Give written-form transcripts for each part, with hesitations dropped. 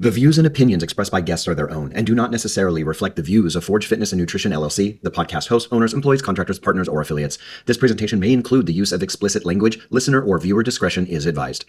The views and opinions expressed by guests are their own and do not necessarily reflect the views of Forge Fitness and Nutrition LLC, the podcast hosts, owners, employees, contractors, partners, or affiliates. This presentation may include the use of explicit language. Listener or viewer discretion is advised.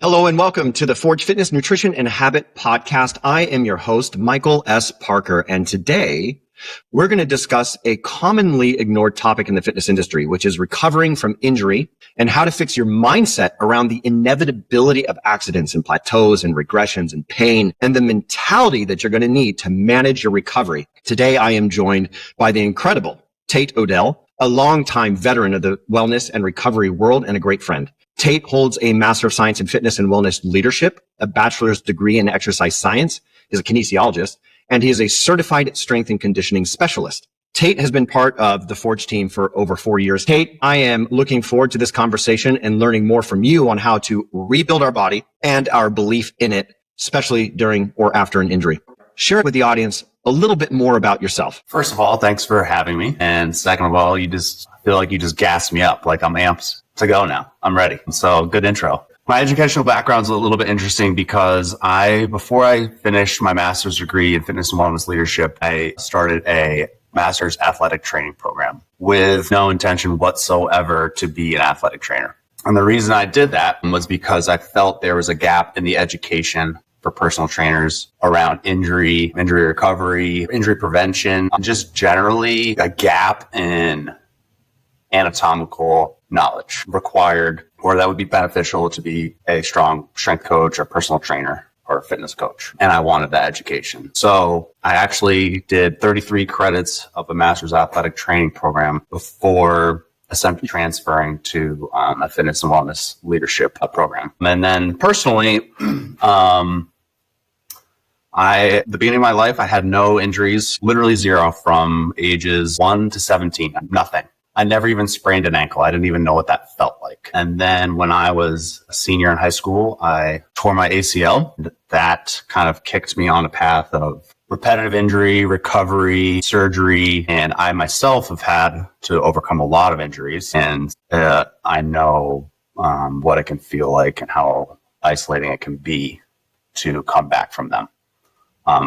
Hello and welcome to the Forge Fitness, Nutrition, and Habit podcast. I am your host, Michael S. Parker, and today we're going to discuss a commonly ignored topic in the fitness industry, which is recovering from injury and how to fix your mindset around the inevitability of accidents and plateaus and regressions and pain and the mentality that you're going to need to manage your recovery. Today, I am joined by the incredible Tate Odell, a longtime veteran of the wellness and recovery world and a great friend. Tate holds a Master of Science in Fitness and Wellness Leadership, a bachelor's degree in exercise science, is a kinesiologist, and he is a certified strength and conditioning specialist. Tate has been part of the Forge team for over 4 years. Tate, I am looking forward to this conversation and learning more from you on how to rebuild our body and our belief in it, especially during or after an injury. Share with the audience a little bit more about yourself. First of all, thanks for having me. And second of all, I feel like you just gassed me up. Like I'm amped to go now. I'm ready. So good intro. My educational background is a little bit interesting because before I finished my master's degree in fitness and wellness leadership, I started a master's athletic training program with no intention whatsoever to be an athletic trainer. And the reason I did that was because I felt there was a gap in the education for personal trainers around injury recovery, injury prevention, just generally a gap in anatomical knowledge required, or that would be beneficial to be a strong strength coach or personal trainer or a fitness coach. And I wanted that education. So I actually did 33 credits of a master's athletic training program before essentially transferring to a fitness and wellness leadership program. And then personally, the beginning of my life, I had no injuries, literally zero from ages 1 to 17, nothing. I never even sprained an ankle. I didn't even know what that felt like. And then when I was a senior in high school, I tore my ACL. That kind of kicked me on a path of repetitive injury, recovery, surgery. And I myself have had to overcome a lot of injuries. And I know what it can feel like and how isolating it can be to come back from them,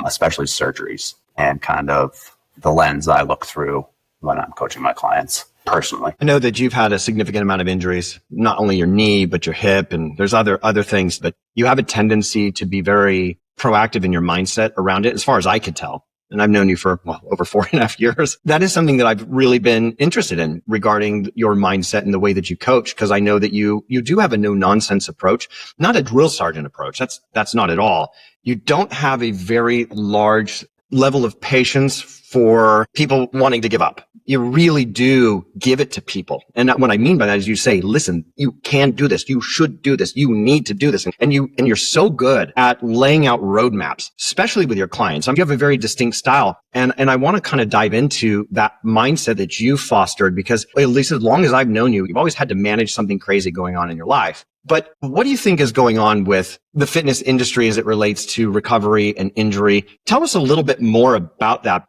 especially surgeries, and kind of the lens I look through when I'm coaching my clients. Personally, I know that you've had a significant amount of injuries, not only your knee, but your hip, and there's other things, but you have a tendency to be very proactive in your mindset around it, as far as I could tell. And I've known you for over 4.5 years. That is something that I've really been interested in regarding your mindset and the way that you coach, because I know that you do have a no nonsense approach, not a drill sergeant approach. That's not at all. You don't have a very large level of patience for people wanting to give up. You really do give it to people. And what I mean by that is you say, listen, you can do this. You should do this. You need to do this. And you're so good at laying out roadmaps, especially with your clients. You have a very distinct style. And I want to kind of dive into that mindset that you fostered, because at least as long as I've known you, you've always had to manage something crazy going on in your life. But what do you think is going on with the fitness industry as it relates to recovery and injury? Tell us a little bit more about that.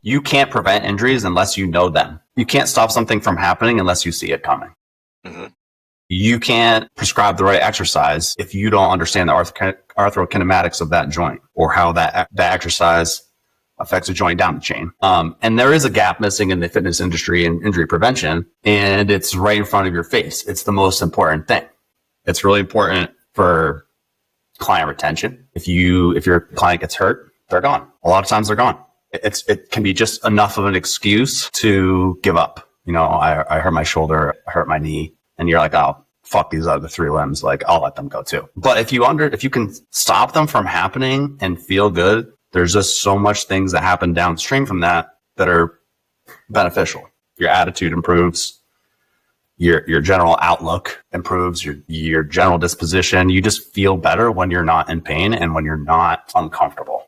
You can't prevent injuries unless you know them. You can't stop something from happening unless you see it coming. Mm-hmm. You can't prescribe the right exercise if you don't understand the arthrokinematics of that joint, or how that exercise affects a joint down the chain. And there is a gap missing in the fitness industry in injury prevention, and it's right in front of your face. It's the most important thing. It's really important for client retention. If your client gets hurt, they're gone. A lot of times they're gone. It can be just enough of an excuse to give up. You know, I hurt my shoulder, I hurt my knee, and you're like, oh, fuck these other 3 limbs. Like, I'll let them go too. But if you can stop them from happening and feel good, there's just so much things that happen downstream from that are beneficial. Your attitude improves. Your general outlook improves, your general disposition. You just feel better when you're not in pain and when you're not uncomfortable.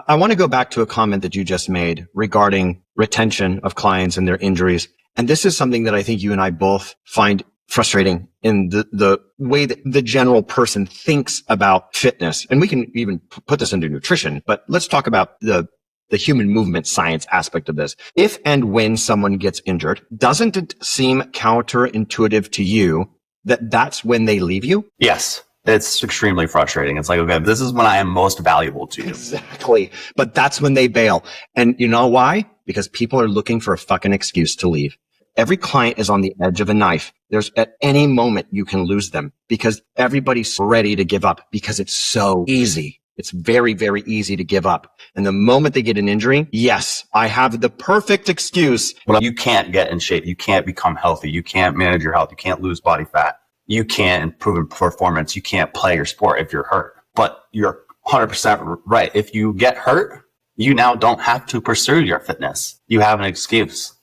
I want to go back to a comment that you just made regarding retention of clients and their injuries. And this is something that I think you and I both find frustrating in the way that the general person thinks about fitness. And we can even put this into nutrition, but let's talk about the the human movement science aspect of this. If and when someone gets injured, doesn't it seem counterintuitive to you that that's when they leave you? Yes. It's extremely frustrating. It's like, okay, this is when I am most valuable to you. Exactly. But that's when they bail. And you know why? Because people are looking for a fucking excuse to leave. Every client is on the edge of a knife. There's at any moment you can lose them because everybody's ready to give up because it's so easy. It's very, very easy to give up. And the moment they get an injury, yes, I have the perfect excuse. Well, you can't get in shape. You can't become healthy. You can't manage your health. You can't lose body fat. You can't improve in performance. You can't play your sport if you're hurt. But you're 100% right. If you get hurt, you now don't have to pursue your fitness. You have an excuse.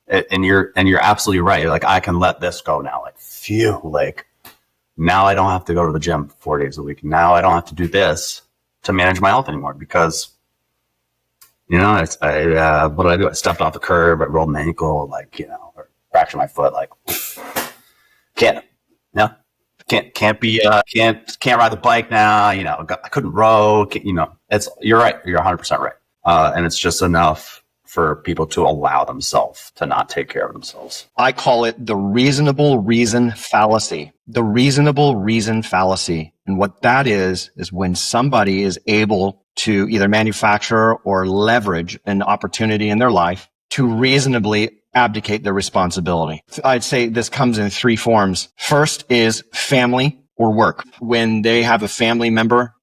And you're absolutely right. You're like, I can let this go now. Like, phew, like, now I don't have to go to the gym 4 days a week. Now I don't have to do this to manage my health anymore because, what did I do? I stepped off the curb. I rolled an ankle, or fractured my foot. Like, can't ride the bike now. I couldn't row. You're right. You're 100% right. And it's just enough for people to allow themselves to not take care of themselves. I call it the reasonable reason fallacy. The reasonable reason fallacy. And what that is when somebody is able to either manufacture or leverage an opportunity in their life to reasonably abdicate their responsibility. I'd say this comes in three forms. First is family or work. When they have a family member,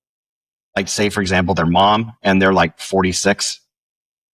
like say, for example, their mom, and they're like 46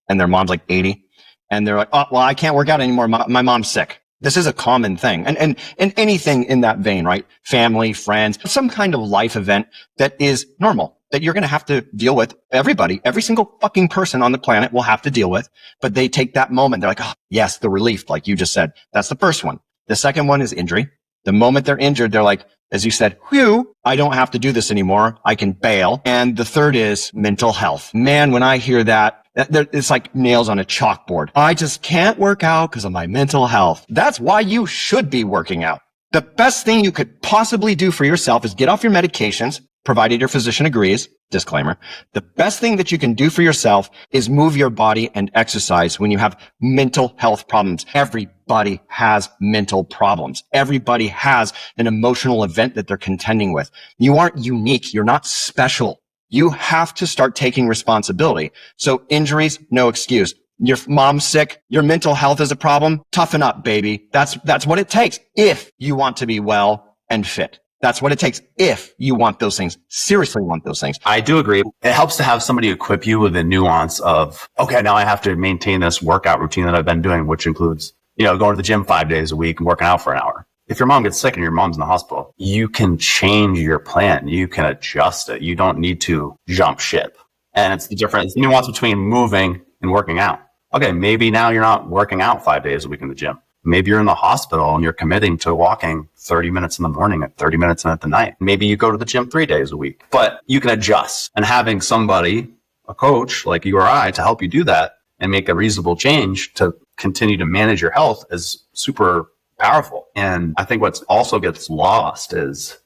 and their mom's like 80. And they're like, oh, well, I can't work out anymore. My mom's sick. This is a common thing. And anything in that vein, right? Family, friends, some kind of life event that is normal, that you're going to have to deal with. Everybody, every single fucking person on the planet will have to deal with. But they take that moment. They're like, oh, yes, the relief, like you just said. That's the first one. The second one is injury. The moment they're injured, they're like, as you said, whew, I don't have to do this anymore. I can bail. And the third is mental health. Man, when I hear that, it's like nails on a chalkboard. I just can't work out because of my mental health. That's why you should be working out. The best thing you could possibly do for yourself is get off your medications, provided your physician agrees. Disclaimer. The best thing that you can do for yourself is move your body and exercise when you have mental health problems. Everybody has mental problems. Everybody has an emotional event that they're contending with. You aren't unique. You're not special. You have to start taking responsibility. So injuries, no excuse. Your mom's sick. Your mental health is a problem. Toughen up, baby. That's what it takes if you want to be well and fit. That's what it takes if you want those things, seriously want those things. I do agree. It helps to have somebody equip you with the nuance of, okay, now I have to maintain this workout routine that I've been doing, which includes, going to the gym 5 days a week and working out for an hour. If your mom gets sick and your mom's in the hospital, you can change your plan. You can adjust it. You don't need to jump ship. And it's the difference, the nuance between moving and working out. Okay, maybe now you're not working out 5 days a week in the gym. Maybe you're in the hospital and you're committing to walking 30 minutes in the morning and 30 minutes at the night. Maybe you go to the gym 3 days a week, but you can adjust. And having somebody, a coach like you or I, to help you do that and make a reasonable change to continue to manage your health is super powerful. And I think what also gets lost is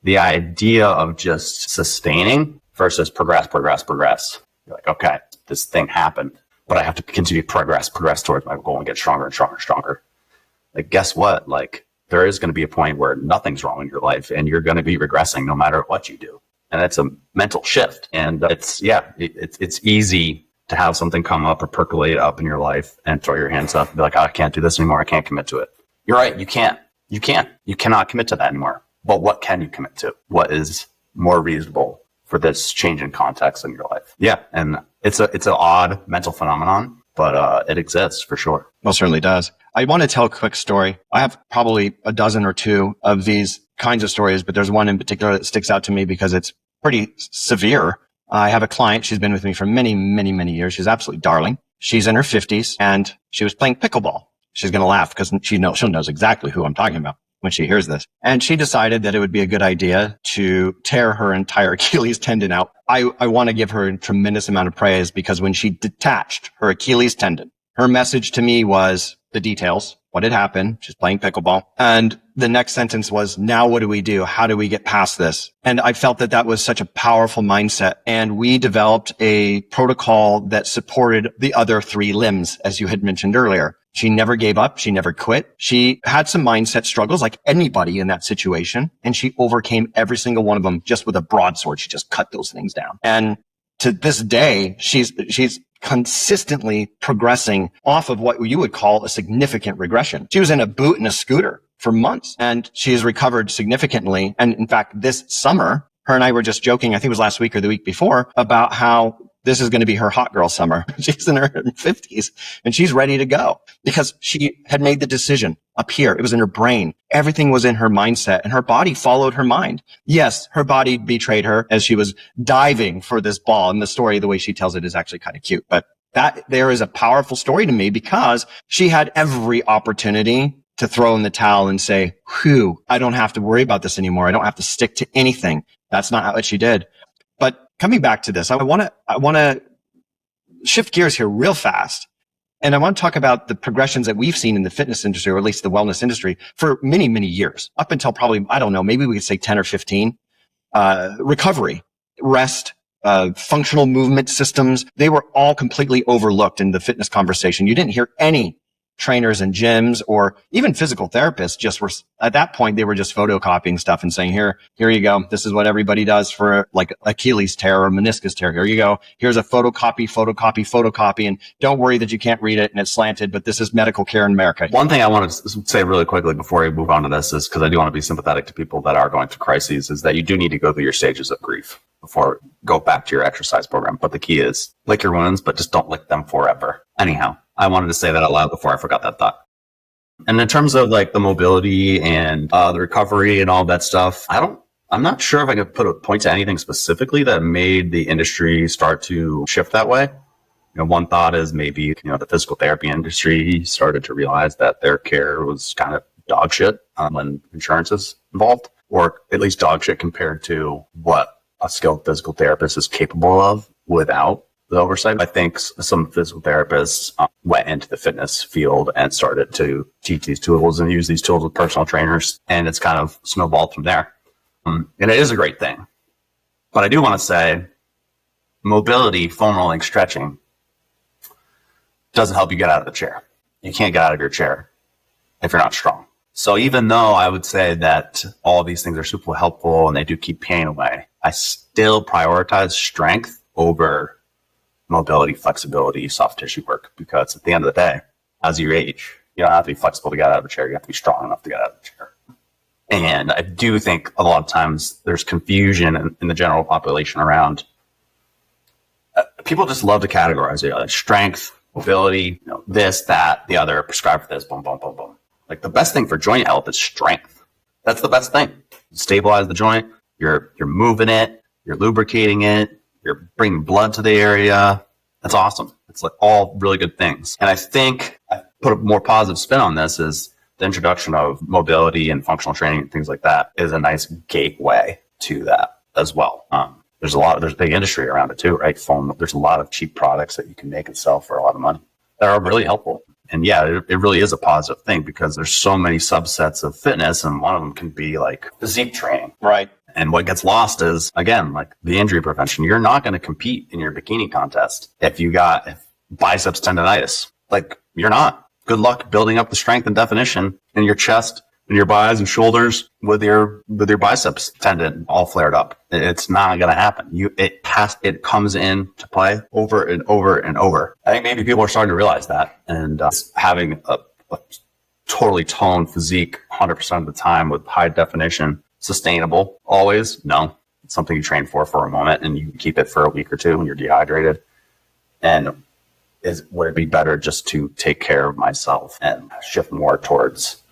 the idea of just sustaining versus progress. You're like, okay, this thing happened, but I have to continue to progress towards my goal and get stronger and stronger and stronger. Like, guess what? Like, there is going to be a point where nothing's wrong in your life and you're going to be regressing no matter what you do. And it's a mental shift. And it's easy to have something come up or percolate up in your life and throw your hands up and be like, oh, I can't do this anymore. I can't commit to it. You're right. You can't. You cannot commit to that anymore. But what can you commit to? What is more reasonable for this change in context in your life? Yeah. And it's an odd mental phenomenon, but it exists for sure. Most certainly does. I want to tell a quick story. I have probably a dozen or two of these kinds of stories, but there's one in particular that sticks out to me because it's pretty severe. I have a client. She's been with me for many, many, many years. She's absolutely darling. She's in her 50s and she was playing pickleball. She's going to laugh because she'll knows exactly who I'm talking about when she hears this. And she decided that it would be a good idea to tear her entire Achilles tendon out. I want to give her a tremendous amount of praise because when she detached her Achilles tendon, her message to me was the details, what had happened. She's playing pickleball. And the next sentence was, now what do we do? How do we get past this? And I felt that that was such a powerful mindset. And we developed a protocol that supported the other 3 limbs, as you had mentioned earlier. She never gave up. She never quit. She had some mindset struggles like anybody in that situation. And she overcame every single one of them just with a broadsword. She just cut those things down. And to this day, she's consistently progressing off of what you would call a significant regression. She was in a boot and a scooter for months, and she has recovered significantly. And in fact, this summer, her and I were just joking, I think it was last week or the week before, about how this is going to be her hot girl summer. She's in her 50s and she's ready to go because she had made the decision up here. It was in her brain. Everything was in her mindset and her body followed her mind. Yes, her body betrayed her as she was diving for this ball. And the story, the way she tells it is actually kind of cute, but that there is a powerful story to me because she had every opportunity to throw in the towel and say, whew, I don't have to worry about this anymore. I don't have to stick to anything. That's not what she did. But coming back to this, I want to shift gears here real fast. And I want to talk about the progressions that we've seen in the fitness industry, or at least the wellness industry, for many, many years, up until probably, I don't know, maybe we could say 10 or 15. Recovery, rest, functional movement systems, they were all completely overlooked in the fitness conversation. You didn't hear any trainers and gyms or even physical therapists just were, at that point, they were just photocopying stuff and saying, here you go. This is what everybody does for like Achilles tear or meniscus tear. Here you go. Here's a photocopy. And don't worry that you can't read it and it's slanted, but this is medical care in America. One thing I want to say really quickly before we move on to this is, because I do want to be sympathetic to people that are going through crises, is that you do need to go through your stages of grief before go back to your exercise program. But the key is lick your wounds, but just don't lick them forever. Anyhow, I wanted to say that out loud before I forgot that thought. And in terms of like the mobility and the recovery and all that stuff, I'm not sure if I could point to anything specifically that made the industry start to shift that way. One thought is maybe, the physical therapy industry started to realize that their care was kind of dog shit when insurance is involved, or at least dog shit compared to what a skilled physical therapist is capable of without the oversight. I think some physical therapists went into the fitness field and started to teach these tools and use these tools with personal trainers, and it's kind of snowballed from there. And it is a great thing. But I do want to say mobility, foam rolling, stretching doesn't help you get out of the chair. You can't get out of your chair if you're not strong. So even though I would say that all of these things are super helpful and they do keep pain away, I still prioritize strength over mobility, flexibility, soft tissue work, because at the end of the day, as you age, you don't have to be flexible to get out of a chair. You have to be strong enough to get out of the chair. And I do think a lot of times there's confusion in the general population around people just love to categorize it, like strength, mobility, this, that, the other, prescribe for this, boom, boom, boom, boom. Like the best thing for joint health is strength. That's the best thing. Stabilize the joint. You're moving it. You're lubricating it. You're bringing blood to the area. That's awesome. It's like all really good things. And I think I put a more positive spin on this is the introduction of mobility and functional training and things like that is a nice gateway to that as well. There's a big industry around it too, right? There's a lot of cheap products that you can make and sell for a lot of money that are really helpful. And yeah, it really is a positive thing because there's so many subsets of fitness, and one of them can be like physique training. Right. And what gets lost is, again, like the injury prevention. You're not going to compete in your bikini contest if you got biceps tendonitis. Like, you're not. Good luck building up the strength and definition in your chest and your buys and shoulders with your biceps tendon all flared up. It's not going to happen. It comes into play over and over and over. I think maybe people are starting to realize that, and having a totally toned physique 100% of the time with high definition, sustainable always? No. It's something you train for a moment and you keep it for a week or two when you're dehydrated. And would it be better just to take care of myself and shift more towards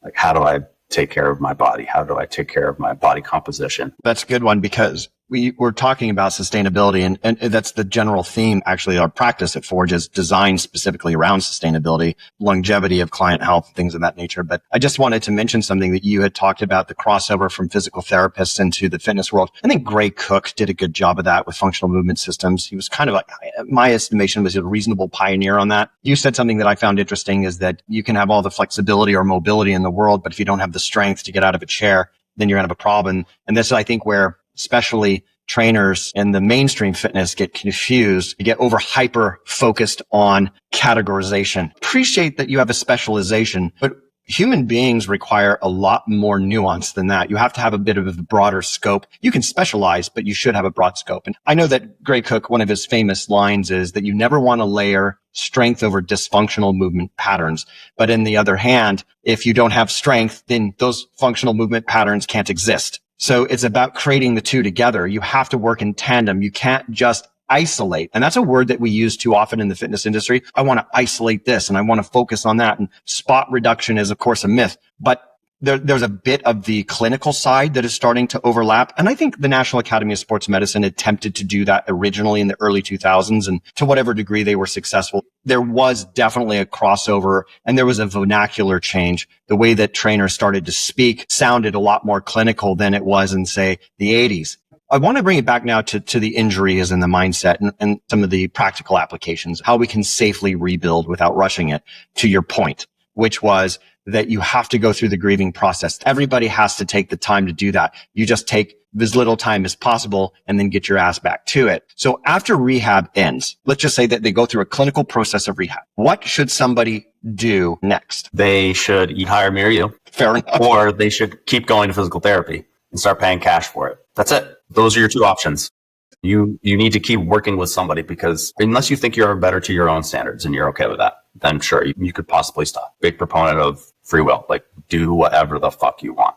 like, how do I take care of my body? How do I take care of my body composition? That's a good one because we were talking about sustainability, and that's the general theme. Actually, our practice at Forge is designed specifically around sustainability, longevity of client health, things of that nature. But I just wanted to mention something that you had talked about, the crossover from physical therapists into the fitness world. I think Gray Cook did a good job of that with functional movement systems. He was kind of like, my estimation was a reasonable pioneer on that. You said something that I found interesting is that you can have all the flexibility or mobility in the world, but if you don't have the strength to get out of a chair, then you're going to have a problem. And this is, I think, where especially trainers in the mainstream fitness get confused. You get over hyper focused on categorization. Appreciate that you have a specialization, but human beings require a lot more nuance than that. You have to have a bit of a broader scope. You can specialize, but you should have a broad scope. And I know that Gray Cook, one of his famous lines is that you never want to layer strength over dysfunctional movement patterns. But in the other hand, if you don't have strength, then those functional movement patterns can't exist. So it's about creating the two together. You have to work in tandem. You can't just isolate. And that's a word that we use too often in the fitness industry. I want to isolate this and I want to focus on that. And spot reduction is, of course, a myth, but there's a bit of the clinical side that is starting to overlap. And I think the National Academy of Sports Medicine attempted to do that originally in the early 2000s. And to whatever degree they were successful, there was definitely a crossover and there was a vernacular change. The way that trainers started to speak sounded a lot more clinical than it was in, say, the 80s. I want to bring it back now to the injury as in the mindset and some of the practical applications, how we can safely rebuild without rushing it, to your point, which was that you have to go through the grieving process. Everybody has to take the time to do that. You just take as little time as possible and then get your ass back to it. So after rehab ends, let's just say that they go through a clinical process of rehab. What should somebody do next? They should hire me or you. Fair enough. Or they should keep going to physical therapy and start paying cash for it. That's it. Those are your two options. You need to keep working with somebody, because unless you think you're better to your own standards and you're okay with that, then sure, you could possibly stop. Big proponent of free will, like do whatever the fuck you want.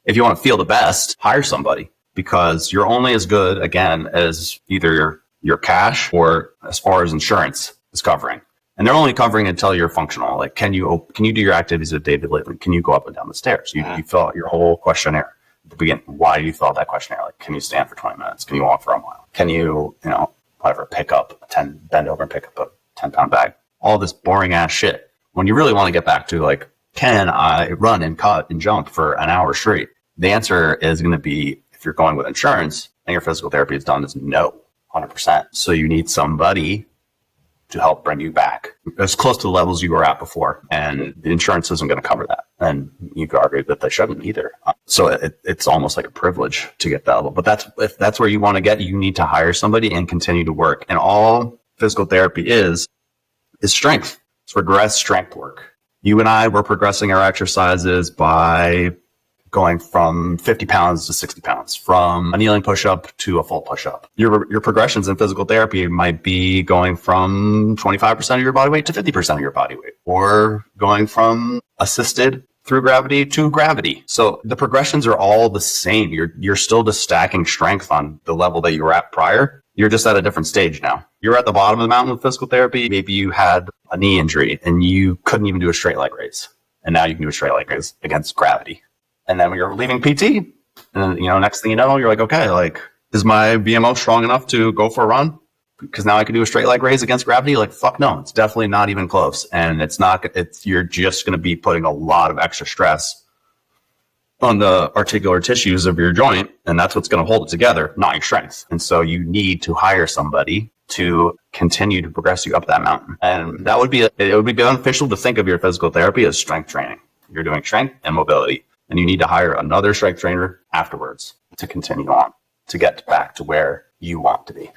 If you want to feel the best, hire somebody, because you're only as good, again, as either your cash or as far as insurance is covering. And they're only covering until you're functional. Like, can you do your activities with David Laidley? Can you go up and down the stairs? You fill out your whole questionnaire. At the beginning, why do you fill out that questionnaire? Like, can you stand for 20 minutes? Can you walk for a mile? Can you, bend over and pick up a 10-pound bag? All this boring ass shit. When you really want to get back to, like, can I run and cut and jump for an hour straight? The answer is going to be, if you're going with insurance and your physical therapy is done, is no, 100%. So you need somebody to help bring you back as close to the levels you were at before. And the insurance isn't going to cover that. And you could argue that they shouldn't either. So it's almost like a privilege to get that level. But if that's where you want to get, you need to hire somebody and continue to work. And all physical therapy is strength. It's regress strength work. You and I were progressing our exercises by going from 50 pounds to 60 pounds, from a kneeling push-up to a full push-up. Your progressions in physical therapy might be going from 25% of your body weight to 50% of your body weight, or going from assisted through gravity to gravity. So the progressions are all the same. You're still just stacking strength on the level that you were at prior. You're just at a different stage now. You're at the bottom of the mountain with physical therapy. Maybe you had a knee injury and you couldn't even do a straight leg raise. And now you can do a straight leg raise against gravity. And then when you're leaving PT, and next thing you know, you're like, okay, like, is my BMO strong enough to go for a run? Because now I can do a straight leg raise against gravity. Like, fuck no, it's definitely not even close. And you're just going to be putting a lot of extra stress on the articular tissues of your joint. And that's what's going to hold it together, not your strength. And so you need to hire somebody to continue to progress you up that mountain. And it would be beneficial to think of your physical therapy as strength training. You're doing strength and mobility. And you need to hire another strength trainer afterwards to continue on, to get back to where you want to be.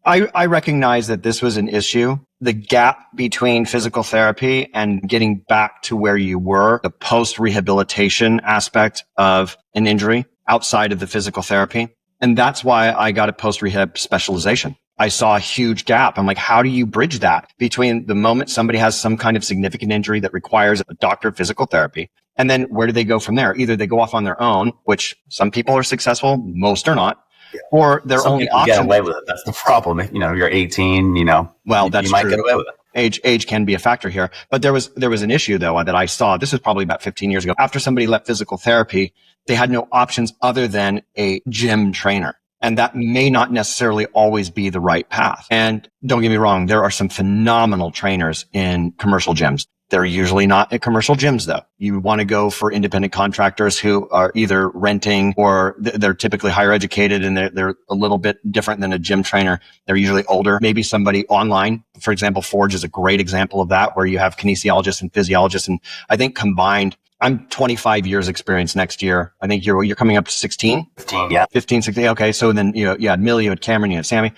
I recognize that this was an issue. The gap between physical therapy and getting back to where you were, the post-rehabilitation aspect of an injury outside of the physical therapy. And that's why I got a post-rehab specialization. I saw a huge gap. I'm like, how do you bridge that between the moment somebody has some kind of significant injury that requires a doctor of physical therapy, and then where do they go from there? Either they go off on their own, which some people are successful, most are not, or their only option. Get away with it. That's the problem. You're 18. Well, that's you might true. Get away with it. Age can be a factor here, but there was an issue though that I saw. This was probably about 15 years ago. After somebody left physical therapy, they had no options other than a gym trainer. And that may not necessarily always be the right path. And don't get me wrong, there are some phenomenal trainers in commercial gyms. They're usually not at commercial gyms though. You want to go for independent contractors who are either renting or they're typically higher educated and they're a little bit different than a gym trainer. They're usually older. Maybe somebody online. For example, Forge is a great example of that, where you have kinesiologists and physiologists. And I think combined, I'm 25 years experience next year. I think you're coming up to 16? 15, yeah. 15, 16. Okay. So then, you had Millie, you had Cameron, you had Sammy.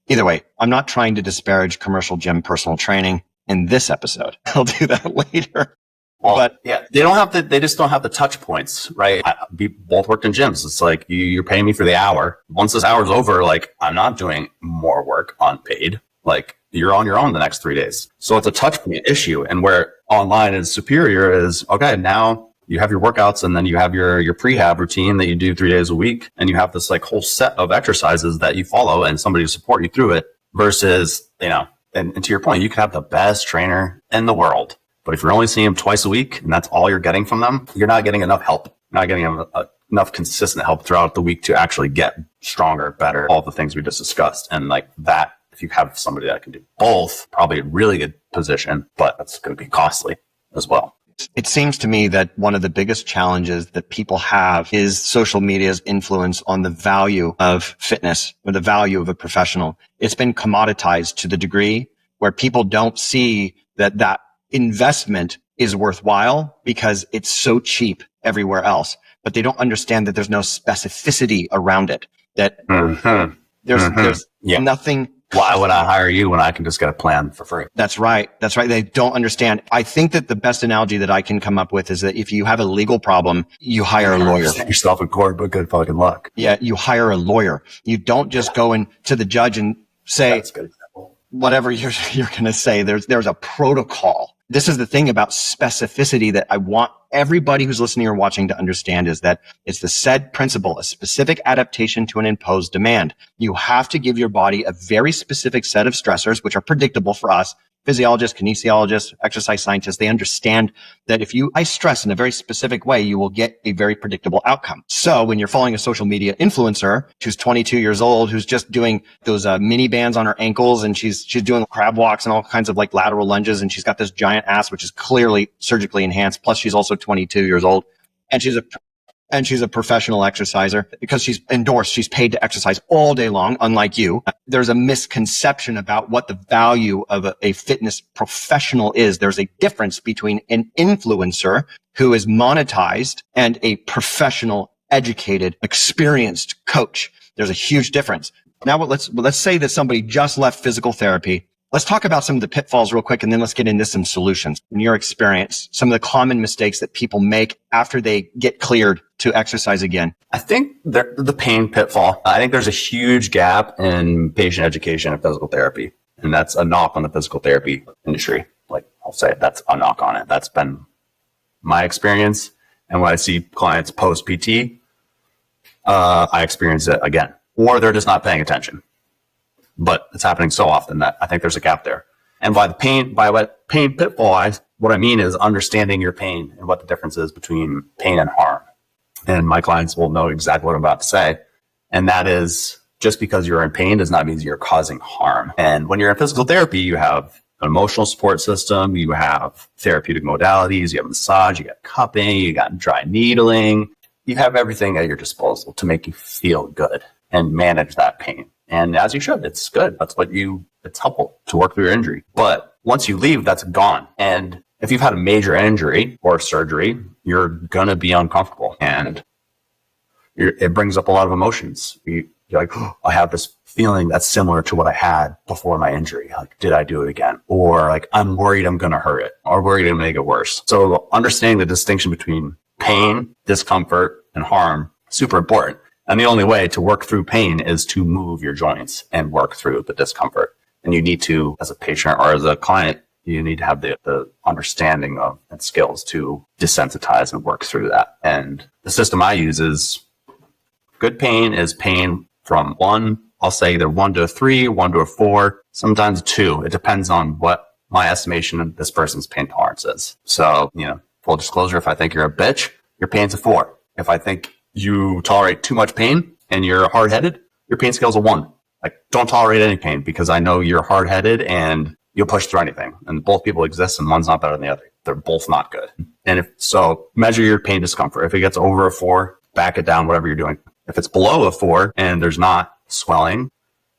Either way, I'm not trying to disparage commercial gym personal training in this episode. I'll do that later. Well, but yeah, they just don't have the touch points, right? We both worked in gyms. It's like you're paying me for the hour. Once this hour's over, like I'm not doing more work unpaid. Like you're on your own the next 3 days. So it's a touch point issue. And where online is superior is, okay, now you have your workouts and then you have your prehab routine that you do 3 days a week. And you have this like whole set of exercises that you follow and somebody to support you through it versus, and to your point, you could have the best trainer in the world, but if you're only seeing them twice a week and that's all you're getting from them, you're not getting enough help. You're not getting enough consistent help throughout the week to actually get stronger, better, all the things we just discussed. And like that, if you have somebody that can do both, probably a really good position, but that's going to be costly as well. It seems to me that one of the biggest challenges that people have is social media's influence on the value of fitness or the value of a professional. It's been commoditized to the degree where people don't see that investment is worthwhile because it's so cheap everywhere else, but they don't understand that there's no specificity around it, that there's nothing. Why would I hire you when I can just get a plan for free? That's right. They don't understand. I think that the best analogy that I can come up with is that if you have a legal problem, you hire a lawyer. Set yourself in court, but good fucking luck. Yeah, you hire a lawyer. You don't just go in to the judge and say whatever you're going to say. There's a protocol. This is the thing about specificity that I want everybody who's listening or watching to understand, is that it's the said principle, a specific adaptation to an imposed demand. You have to give your body a very specific set of stressors, which are predictable for us. Physiologists, kinesiologists, exercise scientists, they understand that if you apply stress in a very specific way, you will get a very predictable outcome. So when you're following a social media influencer who's 22 years old, who's just doing those mini bands on her ankles, and she's doing crab walks and all kinds of like lateral lunges, and she's got this giant ass, which is clearly surgically enhanced. Plus she's also 22 years old, and she's a professional exerciser because she's endorsed. She's paid to exercise all day long, unlike you. There's a misconception about what the value of a fitness professional is. There's a difference between an influencer who is monetized and a professional, educated, experienced coach. There's a huge difference. Now, let's say that somebody just left physical therapy. Let's talk about some of the pitfalls real quick, and then let's get into some solutions. In your experience, some of the common mistakes that people make after they get cleared to exercise again. I think the pain pitfall. I think there's a huge gap in patient education and physical therapy, and that's a knock on the physical therapy industry. Like I'll say that's a knock on it. That's been my experience, and when I see clients post PT, I experience it again, or they're just not paying attention. But it's happening so often that I think there's a gap there. And by pain pitfall, what I mean is understanding your pain and what the difference is between pain and harm. And my clients will know exactly what I'm about to say. And that is, just because you're in pain does not mean you're causing harm. And when you're in physical therapy, you have an emotional support system, you have therapeutic modalities, you have massage, you got cupping, you got dry needling. You have everything at your disposal to make you feel good and manage that pain. And as you should, it's good. It's helpful to work through your injury. But once you leave, that's gone. And if you've had a major injury or surgery, you're going to be uncomfortable. And it brings up a lot of emotions. You're like, oh, I have this feeling that's similar to what I had before my injury. Like, did I do it again? Or like, I'm worried I'm going to hurt it, or worried to make it worse. So understanding the distinction between pain, discomfort, and harm, super important. And the only way to work through pain is to move your joints and work through the discomfort. And you need to, as a patient or as a client, you need to have the understanding of and skills to desensitize and work through that. And the system I use is good pain is pain from 1, I'll say either 1 to a 3, 1 to a 4, sometimes 2. It depends on what my estimation of this person's pain tolerance is. So, full disclosure, if I think you're a bitch, your pain's a 4. If I think you tolerate too much pain and you're hard-headed, Your pain scale is a 1. Like, don't tolerate any pain because I know you're hard-headed and you'll push through anything. And both people exist and one's not better than the other. They're both not good. And measure your pain discomfort. If it gets over a 4, back it down, whatever you're doing. If it's below a 4 and there's not swelling,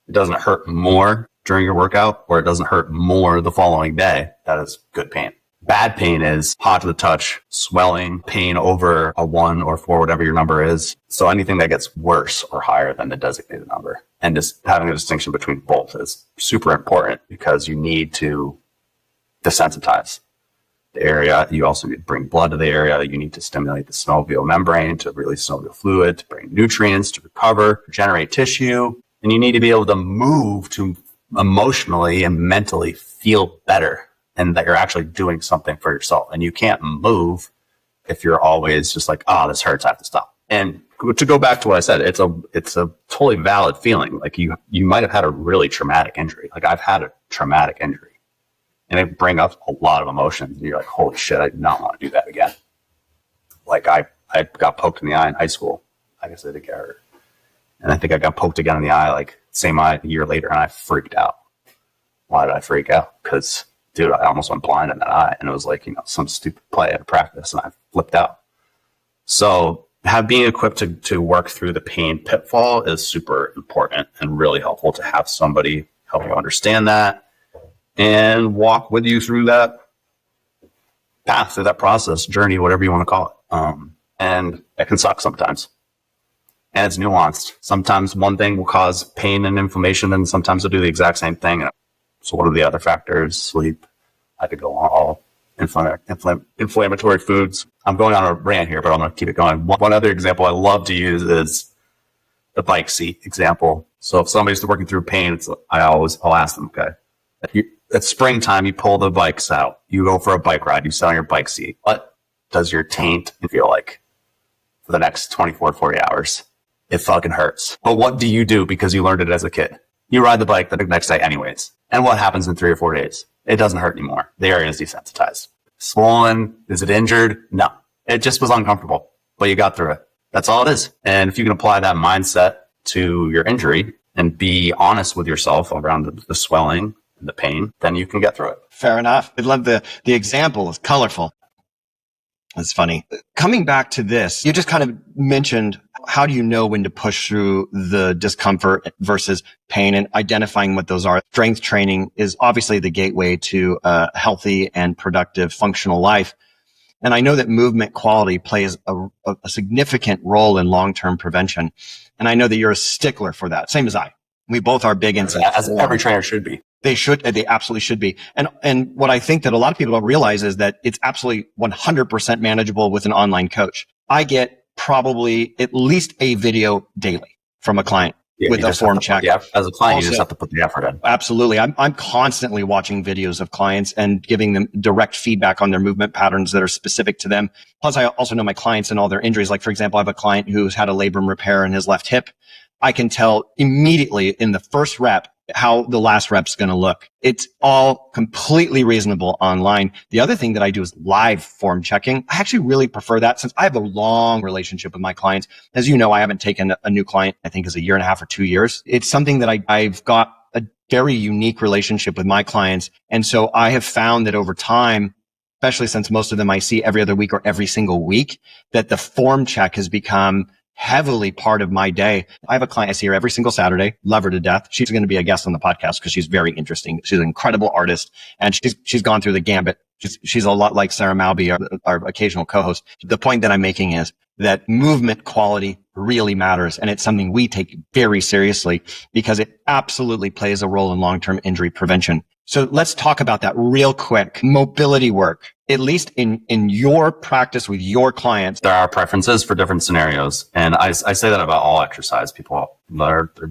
it doesn't hurt more during your workout, or it doesn't hurt more the following day, that is good pain. Bad pain is hot to the touch, swelling, pain over a 1 or 4, whatever your number is. So anything that gets worse or higher than the designated number. And just having a distinction between both is super important because you need to desensitize the area. You also need to bring blood to the area. You need to stimulate the synovial membrane to release synovial fluid, to bring nutrients, to recover, regenerate tissue. And you need to be able to move to emotionally and mentally feel better and that you're actually doing something for yourself. And you can't move if you're always just like, oh, this hurts, I have to stop. And to go back to what I said, it's a totally valid feeling. Like you might have had a really traumatic injury. Like I've had a traumatic injury. And it bring up a lot of emotions. And you're like, holy shit, I do not want to do that again. Like I got poked in the eye in high school. I guess I did get hurt. And I think I got poked again in the eye, like same eye a year later, and I freaked out. Why did I freak out? Because, dude, I almost went blind in that eye. And it was like, some stupid play at practice, and I flipped out. So being equipped to work through the pain pitfall is super important and really helpful to have somebody help you understand that and walk with you through that path, through that process, journey, whatever you want to call it. And it can suck sometimes. And it's nuanced. Sometimes one thing will cause pain and inflammation, and sometimes it'll do the exact same thing. So what are the other factors? Sleep. I could go on all inflammatory foods. I'm going on a rant here, but I'm going to keep it going. One other example I love to use is the bike seat example. So if somebody's working through pain, I'll ask them, okay, it's springtime, you pull the bikes out, you go for a bike ride, you sit on your bike seat. What does your taint feel like for the next 24, 40 hours? It fucking hurts. But what do you do because you learned it as a kid? You ride the bike the next day anyways. And what happens in 3 or 4 days? It doesn't hurt anymore. The area is desensitized. Swollen? Is it injured? No. It just was uncomfortable, but you got through it. That's all it is. And if you can apply that mindset to your injury and be honest with yourself around the swelling and the pain, then you can get through it. Fair enough. I love the example. It's colorful. That's funny. Coming back to this, you just kind of mentioned, how do you know when to push through the discomfort versus pain, and identifying what those are? Strength training is obviously the gateway to a healthy and productive functional life. And I know that movement quality plays a significant role in long-term prevention. And I know that you're a stickler for that. Same as I. We both are big into as every trainer should be. They absolutely should be. And what I think that a lot of people don't realize is that it's absolutely 100% manageable with an online coach. I get probably at least a video daily from a client with a form check. Yeah, as a client, you just have to put the effort in. Absolutely. I'm constantly watching videos of clients and giving them direct feedback on their movement patterns that are specific to them. Plus, I also know my clients and all their injuries. Like, for example, I have a client who's had a labrum repair in his left hip. I can tell immediately in the first rep how the last rep's going to look. It's all completely reasonable online. The other thing that I do is live form checking. I actually really prefer that, since I have a long relationship with my clients. As you know, I haven't taken a new client, I think, is a year and a half or 2 years. It's something that I've got a very unique relationship with my clients. And so I have found that over time, especially since most of them I see every other week or every single week, that the form check has become heavily part of my day. I have a client I see her every single Saturday, love her to death. She's going to be a guest on the podcast because she's very interesting. She's an incredible artist, and she's gone through the gambit. She's a lot like Sarah Malby, our occasional co-host. The point that I'm making is that movement quality really matters, and it's something we take very seriously because it absolutely plays a role in long-term injury prevention. So let's talk about that real quick. Mobility work, at least in your practice with your clients. There are preferences for different scenarios. And I say that about all exercise.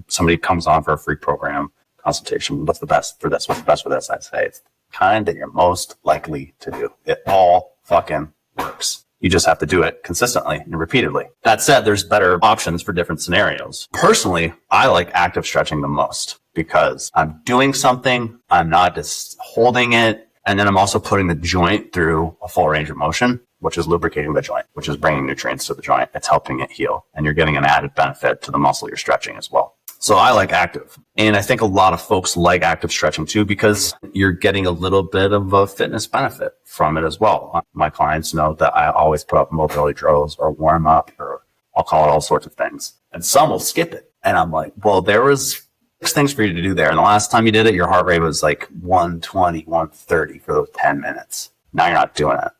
Somebody comes on for a free program consultation. What's the best for this? What's the best for this? I'd say it's the kind that you're most likely to do. It all fucking works. You just have to do it consistently and repeatedly. That said, there's better options for different scenarios. Personally, I like active stretching the most because I'm doing something, I'm not just holding it, and then I'm also putting the joint through a full range of motion, which is lubricating the joint, which is bringing nutrients to the joint. It's helping it heal, and you're getting an added benefit to the muscle you're stretching as well. So I like active. And I think a lot of folks like active stretching too, because you're getting a little bit of a fitness benefit from it as well. My clients know that I always put up mobility drills or warm up, or I'll call it all sorts of things. And some will skip it. And I'm like, well, there was 6 things for you to do there. And the last time you did it, your heart rate was like 120, 130 for those 10 minutes. Now you're not doing it.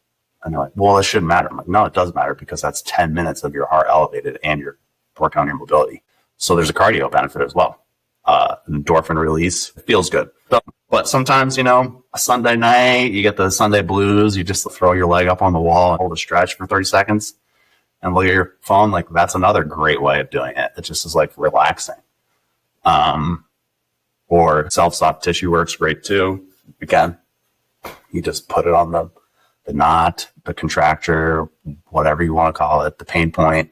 And they're like, well, it shouldn't matter. I'm like, no, it does matter, because that's 10 minutes of your heart elevated and you're working on your mobility. So there's a cardio benefit as well. Endorphin release. It feels good. But sometimes, a Sunday night, you get the Sunday blues. You just throw your leg up on the wall and hold a stretch for 30 seconds and look at your phone. Like, that's another great way of doing it. It just is like relaxing. Or self-soft tissue works great too. Again, you just put it on the knot, the contracture, whatever you want to call it, the pain point,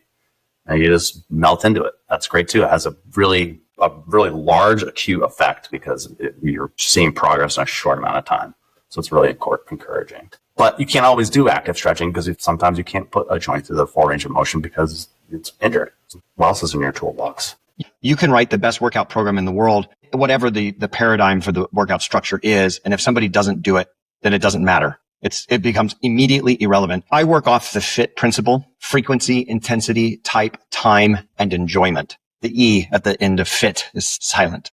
and you just melt into it. That's great too. It has a really large acute effect, because you're seeing progress in a short amount of time. So it's really encouraging. But you can't always do active stretching, because sometimes you can't put a joint through the full range of motion because it's injured. What else is in your toolbox? You can write the best workout program in the world, whatever the paradigm for the workout structure is. And if somebody doesn't do it, then it doesn't matter. It becomes immediately irrelevant. I work off the FIT principle: frequency, intensity, type, time, and enjoyment. The E at the end of FIT is silent.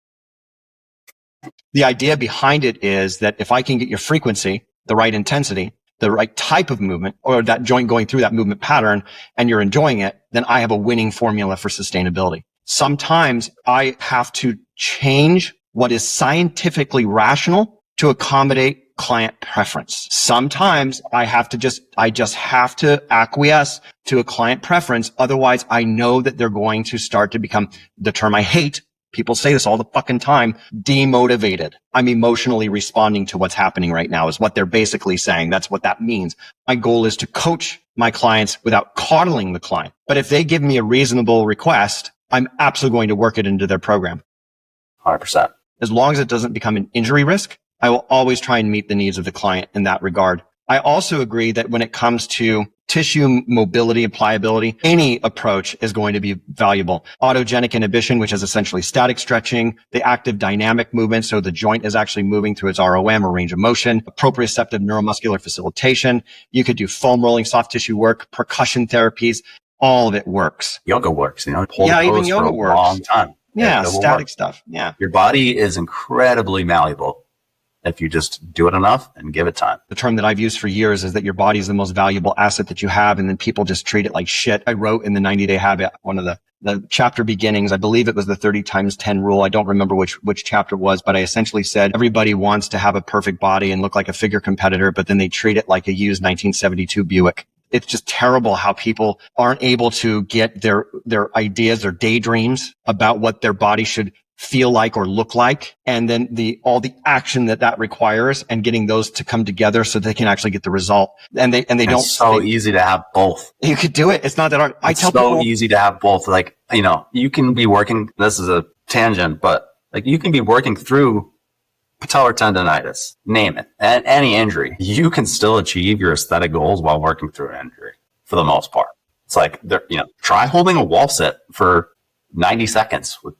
The idea behind it is that if I can get your frequency, the right intensity, the right type of movement, or that joint going through that movement pattern, and you're enjoying it, then I have a winning formula for sustainability. Sometimes I have to change what is scientifically rational to accommodate client preference. Sometimes I just have to acquiesce to a client preference. Otherwise, I know that they're going to start to become, the term I hate, people say this all the fucking time, demotivated. I'm emotionally responding to what's happening right now is what they're basically saying. That's what that means. My goal is to coach my clients without coddling the client. But if they give me a reasonable request, I'm absolutely going to work it into their program. 100%. As long as it doesn't become an injury risk, I will always try and meet the needs of the client in that regard. I also agree that when it comes to tissue mobility and pliability, any approach is going to be valuable. Autogenic inhibition, which is essentially static stretching, the active dynamic movement, so the joint is actually moving through its ROM or range of motion, proprioceptive neuromuscular facilitation. You could do foam rolling, soft tissue work, percussion therapies. All of it works. Yoga works, Even yoga works. Long time. Yeah, static stuff. Yeah. Your body is incredibly malleable if you just do it enough and give it time. The term that I've used for years is that your body is the most valuable asset that you have, and then people just treat it like shit. I wrote in the 90-Day Habit, one of the chapter beginnings, I believe it was the 30 times 10 rule. I don't remember which chapter it was, but I essentially said everybody wants to have a perfect body and look like a figure competitor, but then they treat it like a used 1972 Buick. It's just terrible how people aren't able to get their ideas, their daydreams about what their body should feel like or look like, and then all the action that requires, and getting those to come together so they can actually get the result. And they don't. It's so easy to have both. You could do it. It's not that hard. I tell people, so easy to have both. Like, you can be working. This is a tangent, but like you can be working through patellar tendonitis, name it, and any injury. You can still achieve your aesthetic goals while working through an injury for the most part. It's like, try holding a wall sit for 90 seconds with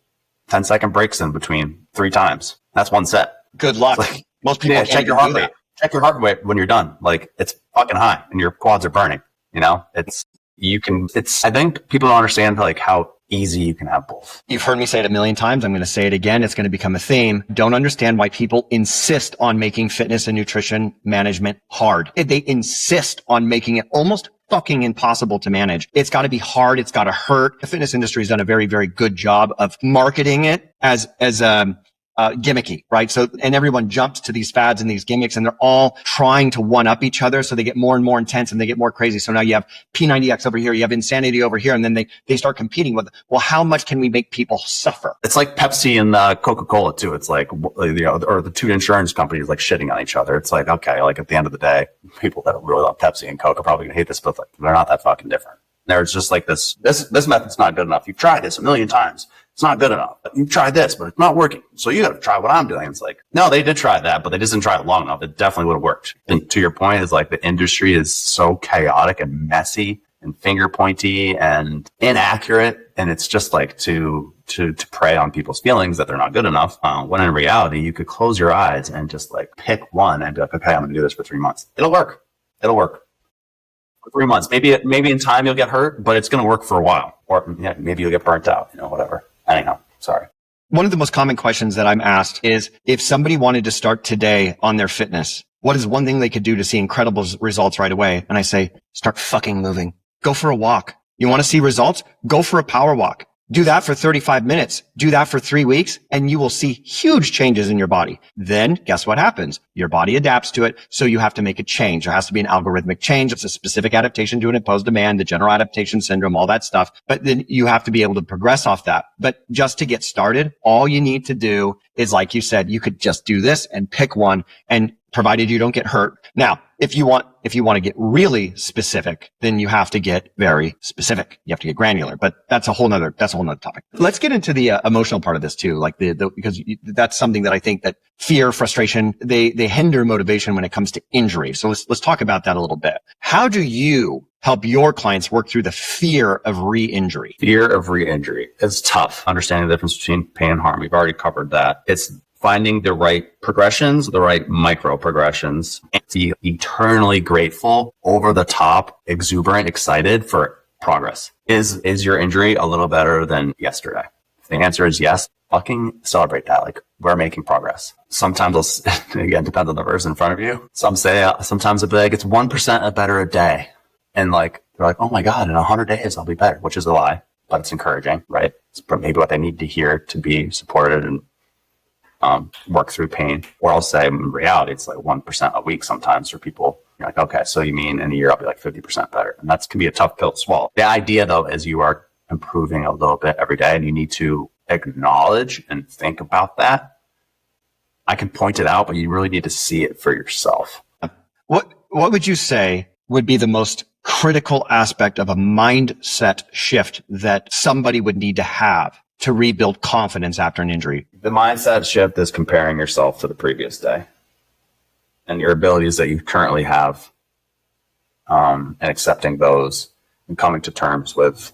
10-second breaks in between 3 times. That's one set. Good luck. Like, most people check your heart rate. Check your heart rate when you're done. Like, it's fucking high and your quads are burning. I think people don't understand like how easy you can have both. You've heard me say it a million times. I'm going to say it again. It's going to become a theme. Don't understand why people insist on making fitness and nutrition management hard. They insist on making it almost fucking impossible to manage. It's got to be hard. It's got to hurt. The fitness industry has done a very, very good job of marketing it as gimmicky, right? So, and everyone jumps to these fads and these gimmicks, and they're all trying to one up each other. So they get more and more intense and they get more crazy. So now you have P90X over here, you have Insanity over here, and then they start competing with, well, how much can we make people suffer? It's like Pepsi and Coca-Cola too. It's like, or the 2 insurance companies like shitting on each other. It's like, okay, like at the end of the day, people that really love Pepsi and Coke are probably gonna hate this, but like, they're not that fucking different. There's just like this method's not good enough. You've tried this a million times. It's not good enough. You've tried this, but it's not working. So you got to try what I'm doing. It's like, no, they did try that, but they just didn't try it long enough. It definitely would have worked. And to your point, is like the industry is so chaotic and messy and finger pointy and inaccurate. And it's just like to prey on people's feelings that they're not good enough. When in reality, you could close your eyes and just like pick one and be like, okay, I'm going to do this for 3 months. It'll work. It'll work for 3 months. Maybe in time you'll get hurt, but it's going to work for a while. Or maybe you'll get burnt out, whatever. Anyhow, sorry. One of the most common questions that I'm asked is if somebody wanted to start today on their fitness, what is one thing they could do to see incredible results right away? And I say, start fucking moving. Go for a walk. You want to see results? Go for a power walk. Do that for 35 minutes. Do that for 3 weeks and you will see huge changes in your body. Then guess what happens? Your body adapts to it. So you have to make a change. There has to be an algorithmic change. It's a specific adaptation to an imposed demand, the general adaptation syndrome, all that stuff. But then you have to be able to progress off that. But just to get started, all you need to do is, like you said, you could just do this and pick one, and provided you don't get hurt. Now, if you want to get really specific, then you have to get very specific. You have to get granular, but that's a whole nother topic. Let's get into the emotional part of this too, like because that's something that I think that fear, frustration, they hinder motivation when it comes to injury. So let's talk about that a little bit. How do you help your clients work through the fear of re-injury? Fear of re-injury is tough. Understanding the difference between pain and harm. We've already covered that. It's finding the right progressions, the right micro progressions, and be eternally grateful, over the top, exuberant, excited for progress. Is your injury a little better than yesterday? If the answer is yes, fucking celebrate that. Like, we're making progress. Sometimes again, depends on the person in front of you. Sometimes it'll be like, it's 1% better a day. And like, they're like, oh my God, in 100 days, I'll be better, which is a lie, but it's encouraging, right? It's maybe what they need to hear to be supported and work through pain. Or I'll say in reality, it's like 1% a week sometimes for people. You're like, okay, so you mean in a year I'll be like 50% better. And that can be a tough pill to swallow. The idea though is you are improving a little bit every day and you need to acknowledge and think about that. I can point it out, but you really need to see it for yourself. What would you say would be the most critical aspect of a mindset shift that somebody would need to have to rebuild confidence after an injury? The mindset shift is comparing yourself to the previous day and your abilities that you currently have, and accepting those and coming to terms with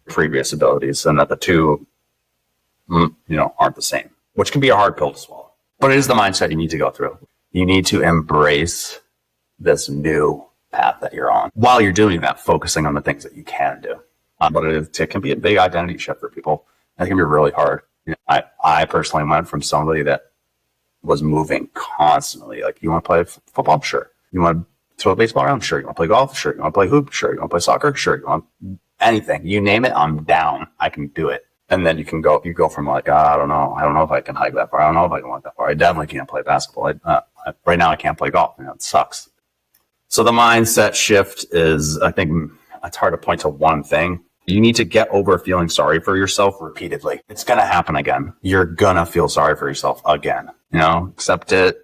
previous abilities, and that the two, aren't the same, which can be a hard pill to swallow. But it is the mindset you need to go through. You need to embrace this new path that you're on. While you're doing that, focusing on the things that you can do. But it can be a big identity shift for people. It can be really hard. I personally went from somebody that was moving constantly. Like, you want to play football? Sure. You want to throw a baseball around? Sure. You want to play golf? Sure. You want to play hoop? Sure. You want to play soccer? Sure. You want anything? You name it, I'm down. I can do it. And then you go from like, I don't know if I can hike that far. I don't know if I can walk that far. I definitely can't play basketball. Right now I can't play golf. It sucks. So the mindset shift is, I think it's hard to point to one thing. You need to get over feeling sorry for yourself repeatedly. It's going to happen again. You're going to feel sorry for yourself again. Accept it.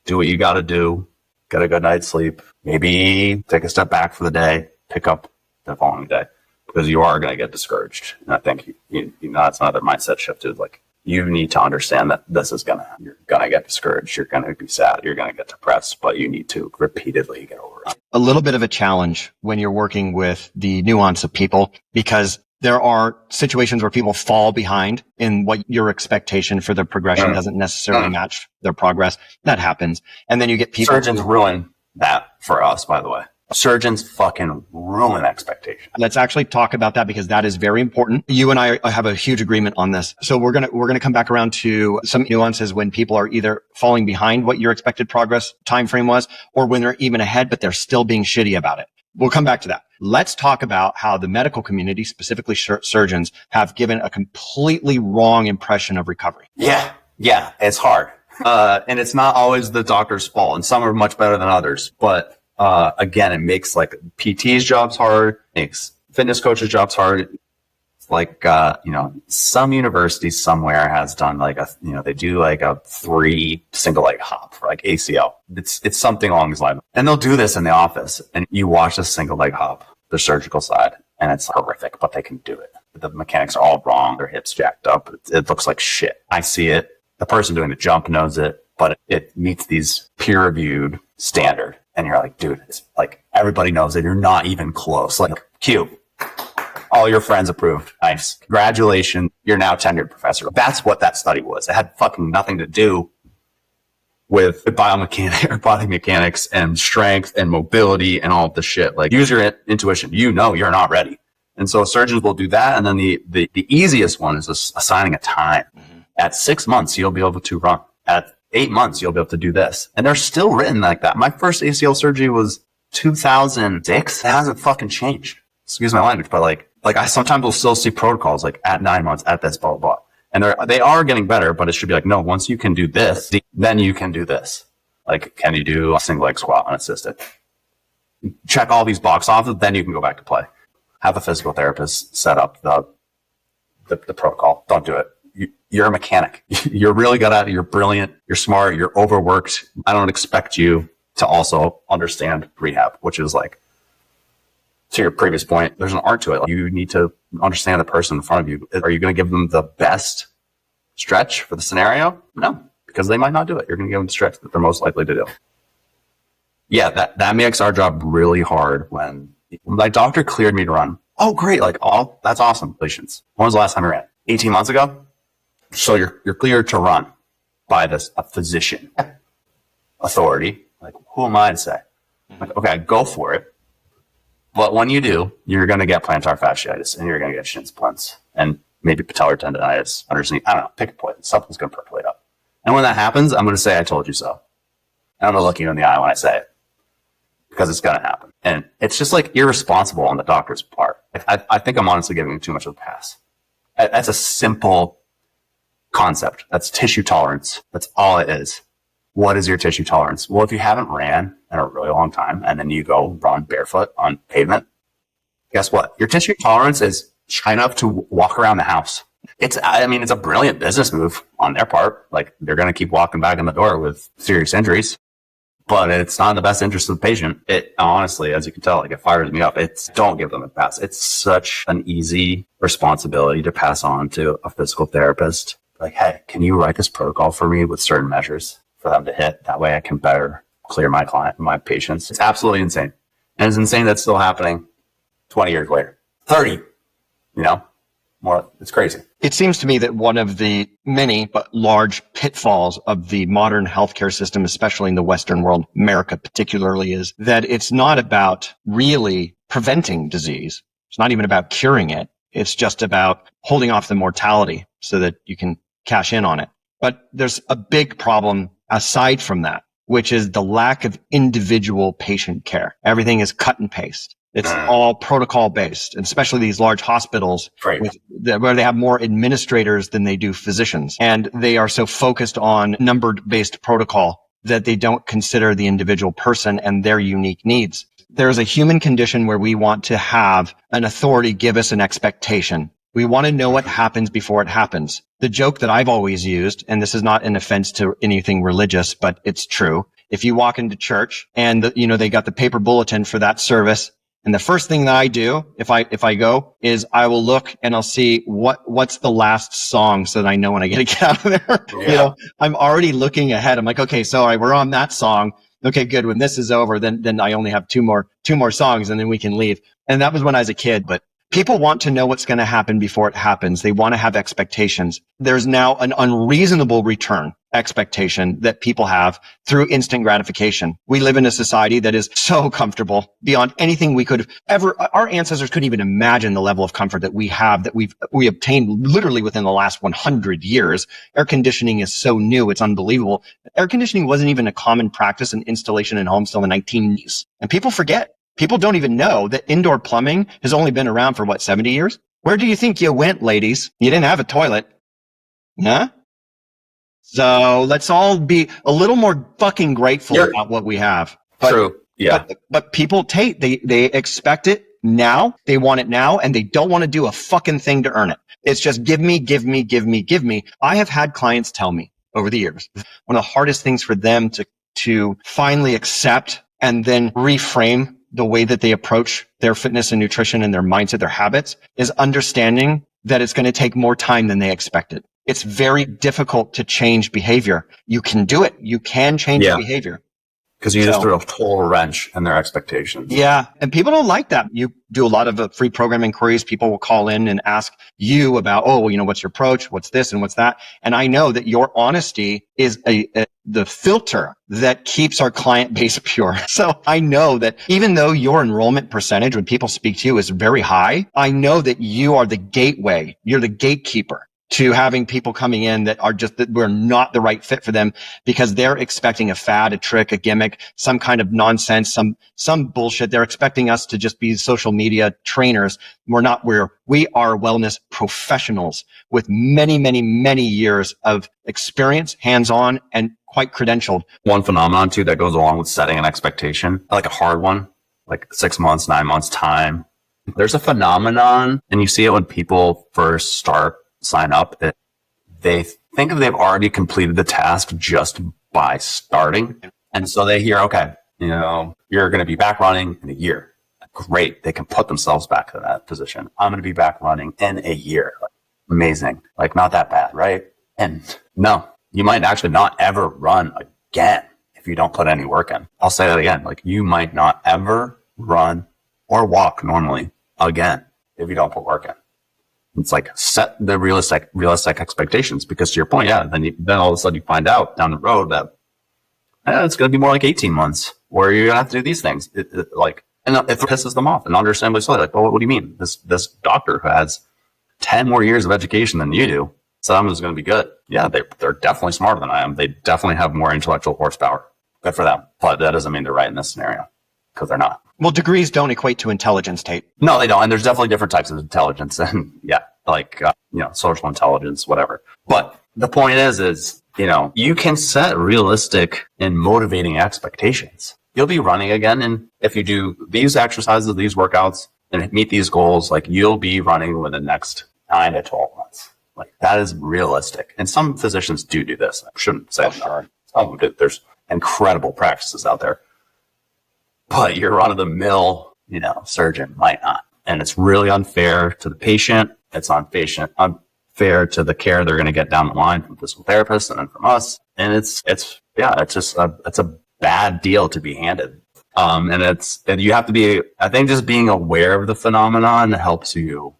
Do what you got to do. Get a good night's sleep. Maybe take a step back for the day. Pick up the following day, because you are going to get discouraged. And I think that's another mindset shift. Is like, you need to understand that you're going to get discouraged. You're going to be sad. You're going to get depressed, but you need to repeatedly get over it. A little bit of a challenge when you're working with the nuance of people, because there are situations where people fall behind in what your expectation for their progression doesn't necessarily match their progress. That happens. And then you get people. Surgeons ruin that for us, by the way. Surgeons fucking ruin expectations. Let's actually talk about that, because that is very important. You and I have a huge agreement on this. So we're going to come back around to some nuances when people are either falling behind what your expected progress time frame was, or when they're even ahead, but they're still being shitty about it. We'll come back to that. Let's talk about how the medical community, specifically surgeons, have given a completely wrong impression of recovery. Yeah, it's hard. And it's not always the doctor's fault, and some are much better than others, but again, it makes like PT's jobs hard, makes fitness coaches' jobs hard. Like, some university somewhere has done like they do like a 3 single leg hop for like ACL. It's something along these lines. And they'll do this in the office, and you watch the single leg hop, the surgical side, and it's horrific, but they can do it. The mechanics are all wrong. Their hips jacked up. It looks like shit. I see it. The person doing the jump knows it, but it meets these peer-reviewed standard. And you're like, dude, it's like everybody knows that you're not even close. Like, cute. All your friends approved. Nice. Congratulations. You're now tenured professor. That's what that study was. It had fucking nothing to do with biomechanics or body mechanics and strength and mobility and all of the shit. Like, use your intuition. You know you're not ready. And so surgeons will do that. And then the easiest one is assigning a time. At 6 months, you'll be able to run. At 8 months, you'll be able to do this. And they're still written like that. My first ACL surgery was 2006. It hasn't fucking changed. Excuse my language, but like I sometimes will still see protocols like at 9 months, at this, blah, blah, blah. And they are getting better, but it should be like, no, once you can do this, then you can do this. Like, can you do a single leg squat unassisted? Check all these box off, then you can go back to play. Have a physical therapist set up the protocol. Don't do it. You're a mechanic. You're really good at it. You're brilliant. You're smart. You're overworked. I don't expect you to also understand rehab, which is like, to your previous point, there's an art to it. Like, you need to understand the person in front of you. Are you going to give them the best stretch for the scenario? No, because they might not do it. You're going to give them the stretch that they're most likely to do. Yeah, that makes our job really hard when my doctor cleared me to run. Oh, great. Like, that's awesome. Patients. When was the last time you ran? 18 months ago? So you're cleared to run by a physician authority. Like, who am I to say? Like, okay, go for it. But when you do, you're going to get plantar fasciitis and you're going to get shin splints and maybe patellar tendonitis underneath. I don't know, pick a point. Something's going to percolate up. And when that happens, I'm going to say, I told you so. And I'm going to look you in the eye when I say it because it's going to happen. And it's just like irresponsible on the doctor's part. I think I'm honestly giving too much of a pass. That's a simple concept. That's tissue tolerance. That's all it is. What is your tissue tolerance? Well, if you haven't ran in a really long time and then you go run barefoot on pavement, guess what? Your tissue tolerance is high enough to walk around the house. It's a brilliant business move on their part. Like, they're going to keep walking back in the door with serious injuries, but it's not in the best interest of the patient. It honestly, as you can tell, like, it fires me up. Don't give them a pass. It's such an easy responsibility to pass on to a physical therapist. Like, hey, can you write this protocol for me with certain measures for them to hit? That way I can better clear my patients. It's absolutely insane. And it's insane that's still happening 20 years later. 30, more. It's crazy. It seems to me that one of the many but large pitfalls of the modern healthcare system, especially in the Western world, America particularly, is that it's not about really preventing disease. It's not even about curing it. It's just about holding off the mortality so that you can cash in on it. But there's a big problem aside from that, which is the lack of individual patient care. Everything is cut and paste. It's all protocol based, and especially these large hospitals right. Where they have more administrators than they do physicians. And they are so focused on numbered based protocol that they don't consider the individual person and their unique needs. There's a human condition where we want to have an authority give us an expectation. We want to know what happens before it happens. The joke that I've always used, and this is not an offense to anything religious, but it's true. If you walk into church and they got the paper bulletin for that service, and the first thing that I do if I go is I will look and I'll see what's the last song so that I know when I get to get out of there. Yeah. I'm already looking ahead. I'm like, okay, so we're on that song. Okay, good. When this is over, then I only have two more songs and then we can leave. And that was when I was a kid, but people want to know what's going to happen before it happens. They want to have expectations. There's now an unreasonable return expectation that people have through instant gratification. We live in a society that is so comfortable beyond anything we could ever, our ancestors couldn't even imagine the level of comfort that we have, that we obtained literally within the last 100 years. Air conditioning is so new. It's unbelievable. Air conditioning wasn't even a common practice and installation in homes till the 1990s. And people forget. People don't even know that indoor plumbing has only been around for 70 years? Where do you think you went, ladies? You didn't have a toilet. Huh? So let's all be a little more fucking grateful about what we have. True. Yeah. But people they expect it now. They want it now, and they don't want to do a fucking thing to earn it. It's just give me, give me, give me, give me. I have had clients tell me over the years, one of the hardest things for them to finally accept and then reframe the way that they approach their fitness and nutrition and their mindset, their habits, is understanding that it's going to take more time than they expected. It's very difficult to change behavior. You can do it. You can change behavior. Because you just threw a total wrench in their expectations. Yeah. And people don't like that. You do a lot of free program inquiries. People will call in and ask you about, what's your approach? What's this and what's that? And I know that your honesty is the filter that keeps our client base pure. So I know that even though your enrollment percentage when people speak to you is very high, I know that you are the gateway. You're the gatekeeper to having people coming in that we're not the right fit for them because they're expecting a fad, a trick, a gimmick, some kind of nonsense, some bullshit. They're expecting us to just be social media trainers. We are wellness professionals with many, many, many years of experience, hands-on, and quite credentialed. One phenomenon too that goes along with setting an expectation, like a hard one, like 6 months, 9 months time. There's a phenomenon, and you see it when people first sign up, that they think they've already completed the task just by starting. And so they hear, okay, you're going to be back running in a year. Great. They can put themselves back to that position. I'm going to be back running in a year. Amazing. Not that bad, right? And no, you might actually not ever run again if you don't put any work in. I'll say that again. You might not ever run or walk normally again if you don't put work in. It's set the realistic expectations, because to your point, then all of a sudden you find out down the road that it's going to be more like 18 months where you're going to have to do these things. And it pisses them off, and understandably so. Well, what do you mean? This doctor who has 10 more years of education than you do said I'm just going to be good. Yeah, they're definitely smarter than I am. They definitely have more intellectual horsepower. Good for them. But that doesn't mean they're right in this scenario, because they're not. Well, degrees don't equate to intelligence, Tate. No, they don't. And there's definitely different types of intelligence, and social intelligence, whatever. But the point is, you can set realistic and motivating expectations. You'll be running again. And if you do these exercises, these workouts, and meet these goals, you'll be running within the next 9 to 12 months. That is realistic. And some physicians do this. I shouldn't say that. Sure. Some of them do. There's incredible practices out there. But your run-of-the-mill, surgeon might not. And it's really unfair to the patient. It's unfair to the care they're going to get down the line from physical therapists and then from us. And it's a bad deal to be handed. And you have to be, I think just being aware of the phenomenon helps you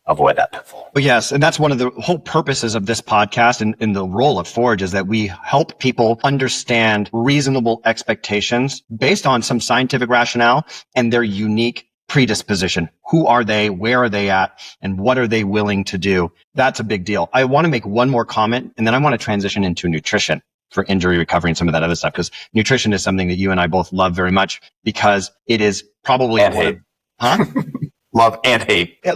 avoid that pitfall. Well, yes. And that's one of the whole purposes of this podcast and the role of Forge, is that we help people understand reasonable expectations based on some scientific rationale and their unique predisposition. Who are they? Where are they at? And what are they willing to do? That's a big deal. I want to make one more comment, and then I want to transition into nutrition for injury recovery and some of that other stuff, because nutrition is something that you and I both love very much, because it is probably Love and hate. I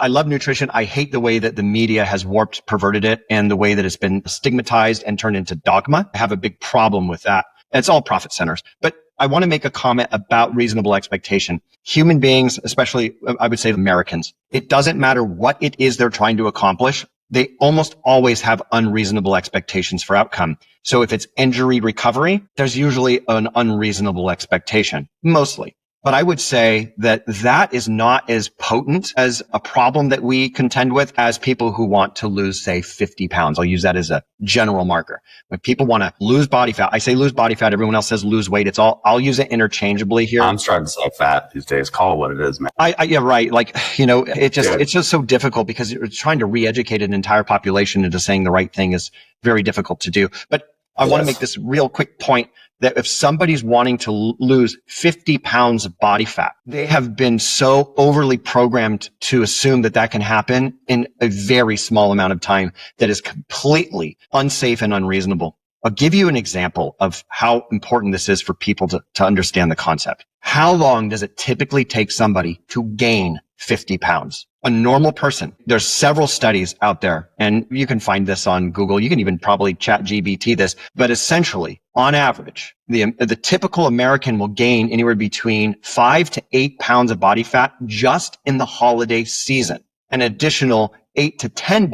love nutrition. I hate the way that the media has perverted it, and the way that it's been stigmatized and turned into dogma. I have a big problem with that. It's all profit centers. But I want to make a comment about reasonable expectation. Human beings, especially I would say Americans, it doesn't matter what it is they're trying to accomplish. They almost always have unreasonable expectations for outcome. So if it's injury recovery, there's usually an unreasonable expectation, mostly. But I would say that is not as potent as a problem that we contend with as people who want to lose, say, 50 pounds. I'll use that as a general marker. When people want to lose body fat, I say lose body fat. Everyone else says lose weight. I'll use it interchangeably here. I'm starting to say fat these days. Call it what it is, man. Yeah, right. It's just so difficult, because you're trying to re-educate an entire population into saying the right thing is very difficult to do. But I want to make this real quick point, that if somebody's wanting to lose 50 pounds of body fat, they have been so overly programmed to assume that can happen in a very small amount of time that is completely unsafe and unreasonable. I'll give you an example of how important this is for people to understand the concept. How long does it typically take somebody to gain 50 pounds? A normal person, there's several studies out there, and you can find this on Google. You can even probably chat GBT this, but essentially, on average, the typical American will gain anywhere between 5 to 8 pounds of body fat just in the holiday season, an additional 8 to 10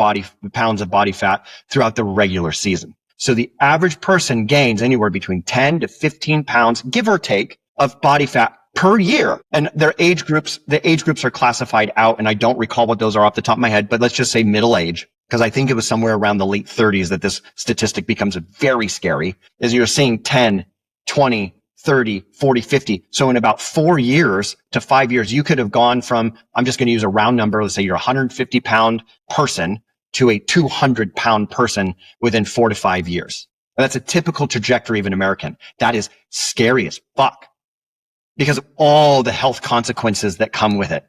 pounds of body fat throughout the regular season. So the average person gains anywhere between 10 to 15 pounds, give or take, of body fat per year. And the age groups are classified out, and I don't recall what those are off the top of my head, but let's just say middle age, because I think it was somewhere around the late 30s that this statistic becomes very scary, is you're seeing 10 20, 30, 40, 50. So in about 4 years to 5 years, you could have gone from, I'm just going to use a round number. Let's say you're a 150 pound person to a 200 pound person within 4 to 5 years. And that's a typical trajectory of an American. That is scary as fuck because of all the health consequences that come with it.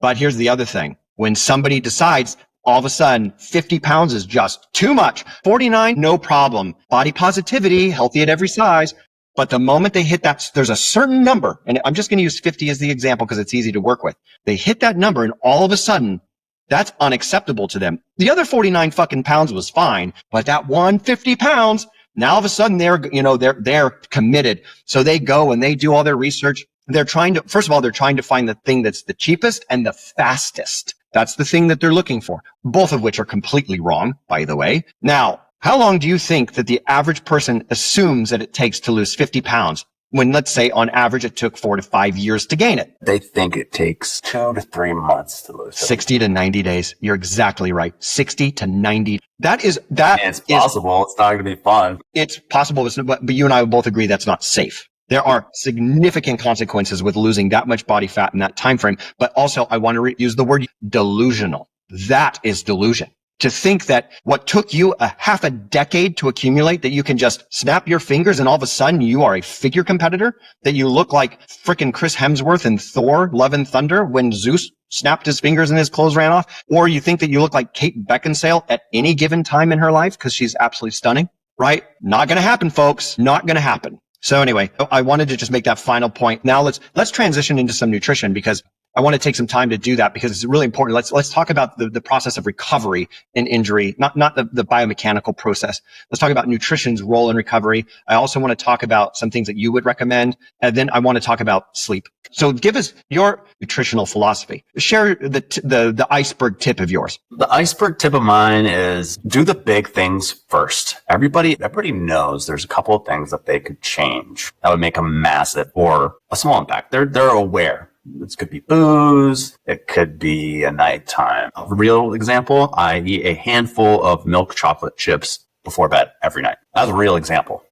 But here's the other thing. When somebody decides all of a sudden 50 pounds is just too much, 49, no problem. Body positivity, healthy at every size. But the moment they hit that, there's a certain number, and I'm just going to use 50 as the example because it's easy to work with. They hit that number and all of a sudden that's unacceptable to them. The other 49 fucking pounds was fine, but that 150 pounds, now all of a sudden they're committed. So they go and they do all their research. They're trying to, first of all, they're trying to find the thing that's the cheapest and the fastest. That's the thing that they're looking for, both of which are completely wrong, by the way. Now, how long do you think that the average person assumes that it takes to lose 50 pounds when, let's say, on average, it took 4 to 5 years to gain it? They think it takes 2 to 3 months to lose 60 to 90 days. You're exactly right. 60 to 90. And it's possible. It's not going to be fun. It's possible, but you and I both agree that's not safe. There are significant consequences with losing that much body fat in that time frame. But also, I want to use the word delusional. That is delusion. To think that what took you a half a decade to accumulate, that you can just snap your fingers and all of a sudden you are a figure competitor, that you look like frickin' Chris Hemsworth in Thor, Love and Thunder when Zeus snapped his fingers and his clothes ran off, or you think that you look like Kate Beckinsale at any given time in her life because she's absolutely stunning, right? Not going to happen, folks. Not going to happen. So anyway, I wanted to just make that final point. Now let's transition into some nutrition because I want to take some time to do that because it's really important. Let's talk about the process of recovery in injury, not the biomechanical process. Let's talk about nutrition's role in recovery. I also want to talk about some things that you would recommend. And then I want to talk about sleep. So give us your nutritional philosophy. Share the iceberg tip of yours. The iceberg tip of mine is do the big things first. Everybody knows there's a couple of things that they could change that would make a massive or a small impact. They're aware. This could be booze. It could be a nighttime. A real example, I eat a handful of milk chocolate chips before bed every night. That's a real example.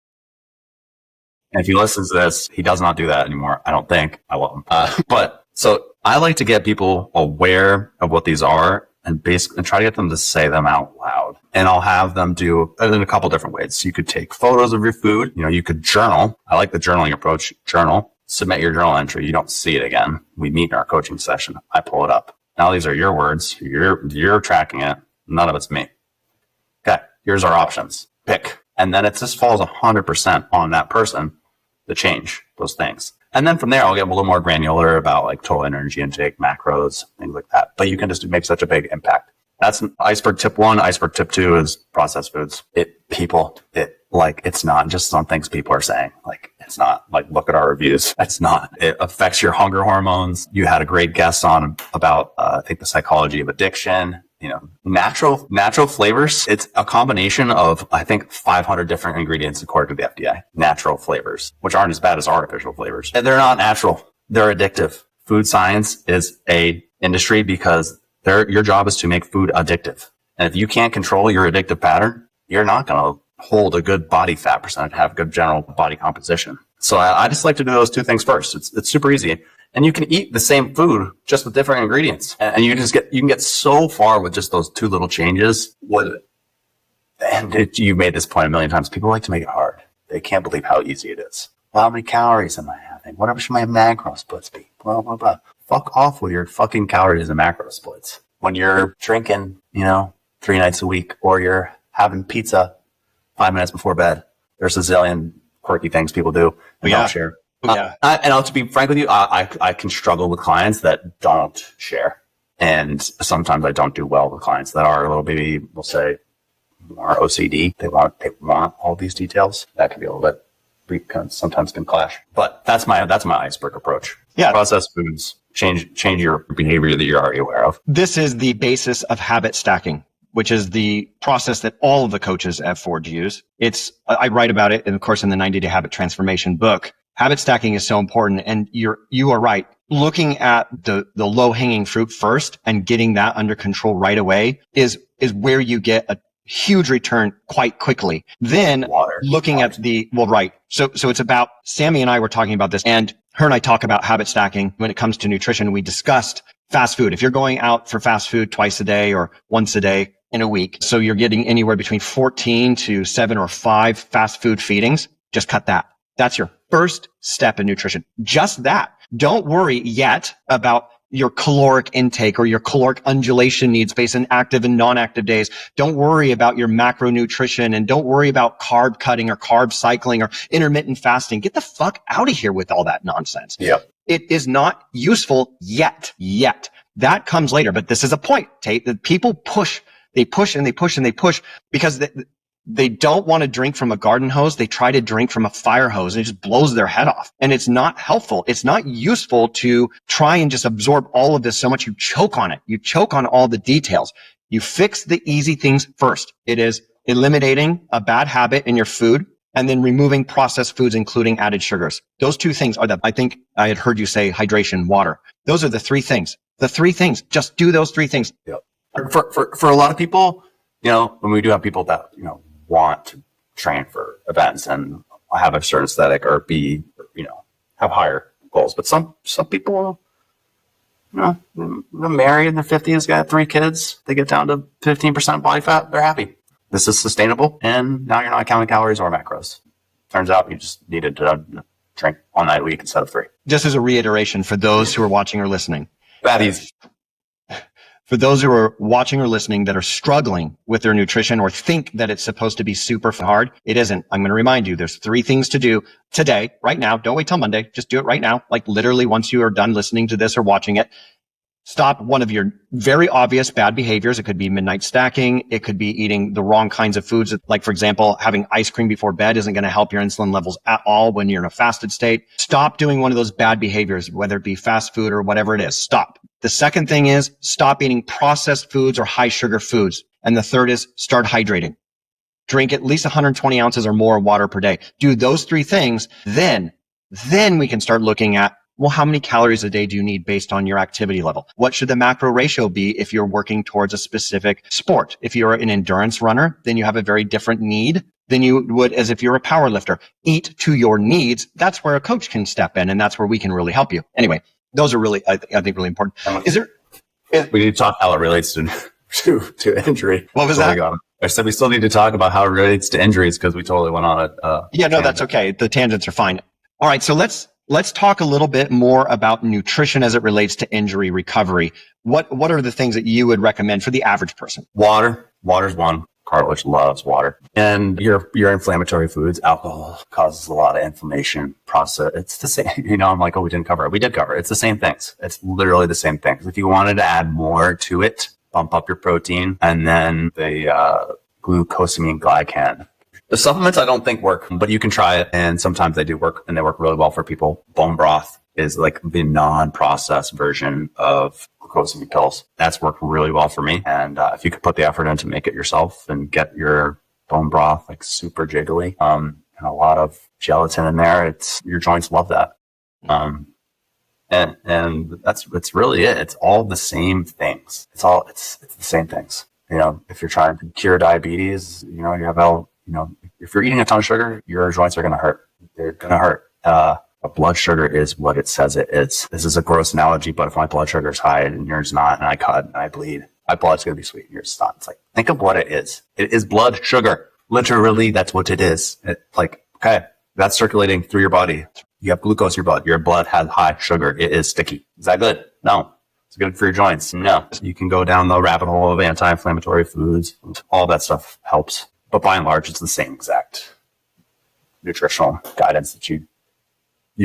And if he listens to this, he does not do that anymore. I don't think. I love him. But so I like to get people aware of what these are and try to get them to say them out loud. And I'll have them do it in a couple different ways. So you could take photos of your food. You could journal. I like the journaling approach. Journal. Submit your journal entry. You don't see it again. We meet in our coaching session. I pull it up. Now these are your words. You're tracking it. None of it's me. Okay. Here's our options. Pick. And then it just falls 100% on that person to change those things. And then from there, I'll get a little more granular about like total energy intake, macros, things like that. But you can just make such a big impact. That's iceberg tip 1. Iceberg tip 2 is processed foods. It's not just some things people are saying. It's not like, look at our reviews. It's not. It affects your hunger hormones. You had a great guest on about, I think the psychology of addiction, natural flavors. It's a combination of, I think, 500 different ingredients according to the FDA. Natural flavors, which aren't as bad as artificial flavors. And they're not natural. They're addictive. Food science is a industry because your job is to make food addictive. And if you can't control your addictive pattern, you're not going to hold a good body fat percentage, have good general body composition. So I just like to do those two things first. It's super easy. And you can eat the same food just with different ingredients. And you can get so far with just those two little changes. You made this point a million times. People like to make it hard. They can't believe how easy it is. Well, how many calories am I having? Whatever should my macro splits be? Blah, blah, blah. Fuck off with your fucking calories and macro splits. When you're drinking, 3 nights a week, or you're having pizza 5 minutes before bed, there's a zillion quirky things people do and don't share. And I'll to be frank with you, I can struggle with clients that don't share. And sometimes I don't do well with clients that are a little bit, we'll say, more OCD. They want all these details. That can be a little bit, sometimes can clash. But that's my iceberg approach. Yeah. Processed foods, change your behavior that you're already aware of. This is the basis of habit stacking, which is the process that all of the coaches at Forge use. I write about it, and of course, in the 90-Day Habit Transformation book. Habit stacking is so important, and you are right. Looking at the low-hanging fruit first and getting that under control right away is where you get huge return quite quickly. Then looking at right. So it's about, Sammy and I were talking about this, and her and I talk about habit stacking. When it comes to nutrition, we discussed fast food. If you're going out for fast food twice a day or once a day in a week, so you're getting anywhere between 14 to 7 or 5 fast food feedings, just cut that. That's your first step in nutrition. Just that. Don't worry yet about your caloric intake or your caloric undulation needs based on active and non-active days. Don't worry about your macronutrition, and don't worry about carb cutting or carb cycling or intermittent fasting. Get the fuck out of here with all that nonsense. Yep. It is not useful yet. That comes later, but this is a point, Tate, that people push. They push and they push and they push because they don't want to drink from a garden hose. They try to drink from a fire hose, and it just blows their head off. And it's not helpful. It's not useful to try and just absorb all of this so much you choke on it. You choke on all the details. You fix the easy things first. It is eliminating a bad habit in your food and then removing processed foods, including added sugars. Those two things are I think I had heard you say hydration, water. Those are the three things. The three things. Just do those three things. Yep. For a lot of people, when we do have people that, want to train for events and have a certain aesthetic or be, have higher goals. But some people, they're married in their 50s, got 3 kids. They get down to 15% body fat. They're happy. This is sustainable. And now you're not counting calories or macros. Turns out you just needed to drink one night a week instead of 3. Just as a reiteration for those who are watching or listening. That easy. For those who are watching or listening that are struggling with their nutrition or think that it's supposed to be super hard, it isn't. I'm going to remind you, there's 3 things to do today, right now. Don't wait till Monday. Just do it right now. Like literally once you are done listening to this or watching it, stop one of your very obvious bad behaviors. It could be midnight stacking. It could be eating the wrong kinds of foods. Like, for example, having ice cream before bed isn't going to help your insulin levels at all when you're in a fasted state. Stop doing one of those bad behaviors, whether it be fast food or whatever it is. Stop. The second thing is stop eating processed foods or high sugar foods. And the third is start hydrating. Drink at least 120 ounces or more water per day. Do those 3 things. Then we can start looking at, well, how many calories a day do you need based on your activity level? What should the macro ratio be if you're working towards a specific sport? If you're an endurance runner, then you have a very different need than you would as if you're a power lifter. Eat to your needs. That's where a coach can step in, and that's where we can really help you. Anyway, those are really, I think, really important. We need to talk how it relates to injury. What was that? I said we still need to talk about how it relates to injuries because we totally went on it. Yeah, no, that's okay. The tangents are fine. All right, so let's talk a little bit more about nutrition as it relates to injury recovery. What are the things that you would recommend for the average person? Water's one. Cartilage loves water. And your inflammatory foods, alcohol causes a lot of inflammation process. It's the same, I'm like, oh, we didn't cover it. We did cover it. It's the same things. It's literally the same things. If you wanted to add more to it, bump up your protein and then the glucosamine glycan. The supplements I don't think work, but you can try it. And sometimes they do work and they work really well for people. Bone broth is like the non-processed version of glucosamine pills. That's worked really well for me. And if you could put the effort in to make it yourself and get your bone broth like super jiggly, and a lot of gelatin in there, your joints love that. And that's really it. It's all the same things. It's the same things. If you're trying to cure diabetes, you have if you're eating a ton of sugar, your joints are going to hurt. They're going to hurt. Blood sugar is what it says it is. This is a gross analogy, but if my blood sugar is high and yours not, and I cut and I bleed, my blood's going to be sweet and yours not. It's like, think of what it is. It is blood sugar. Literally, that's what it is. Okay, that's circulating through your body. You have glucose in your blood. Your blood has high sugar. It is sticky. Is that good? No. It's good for your joints. No. You can go down the rabbit hole of anti-inflammatory foods. All that stuff helps. But by and large, it's the same exact nutritional guidance that you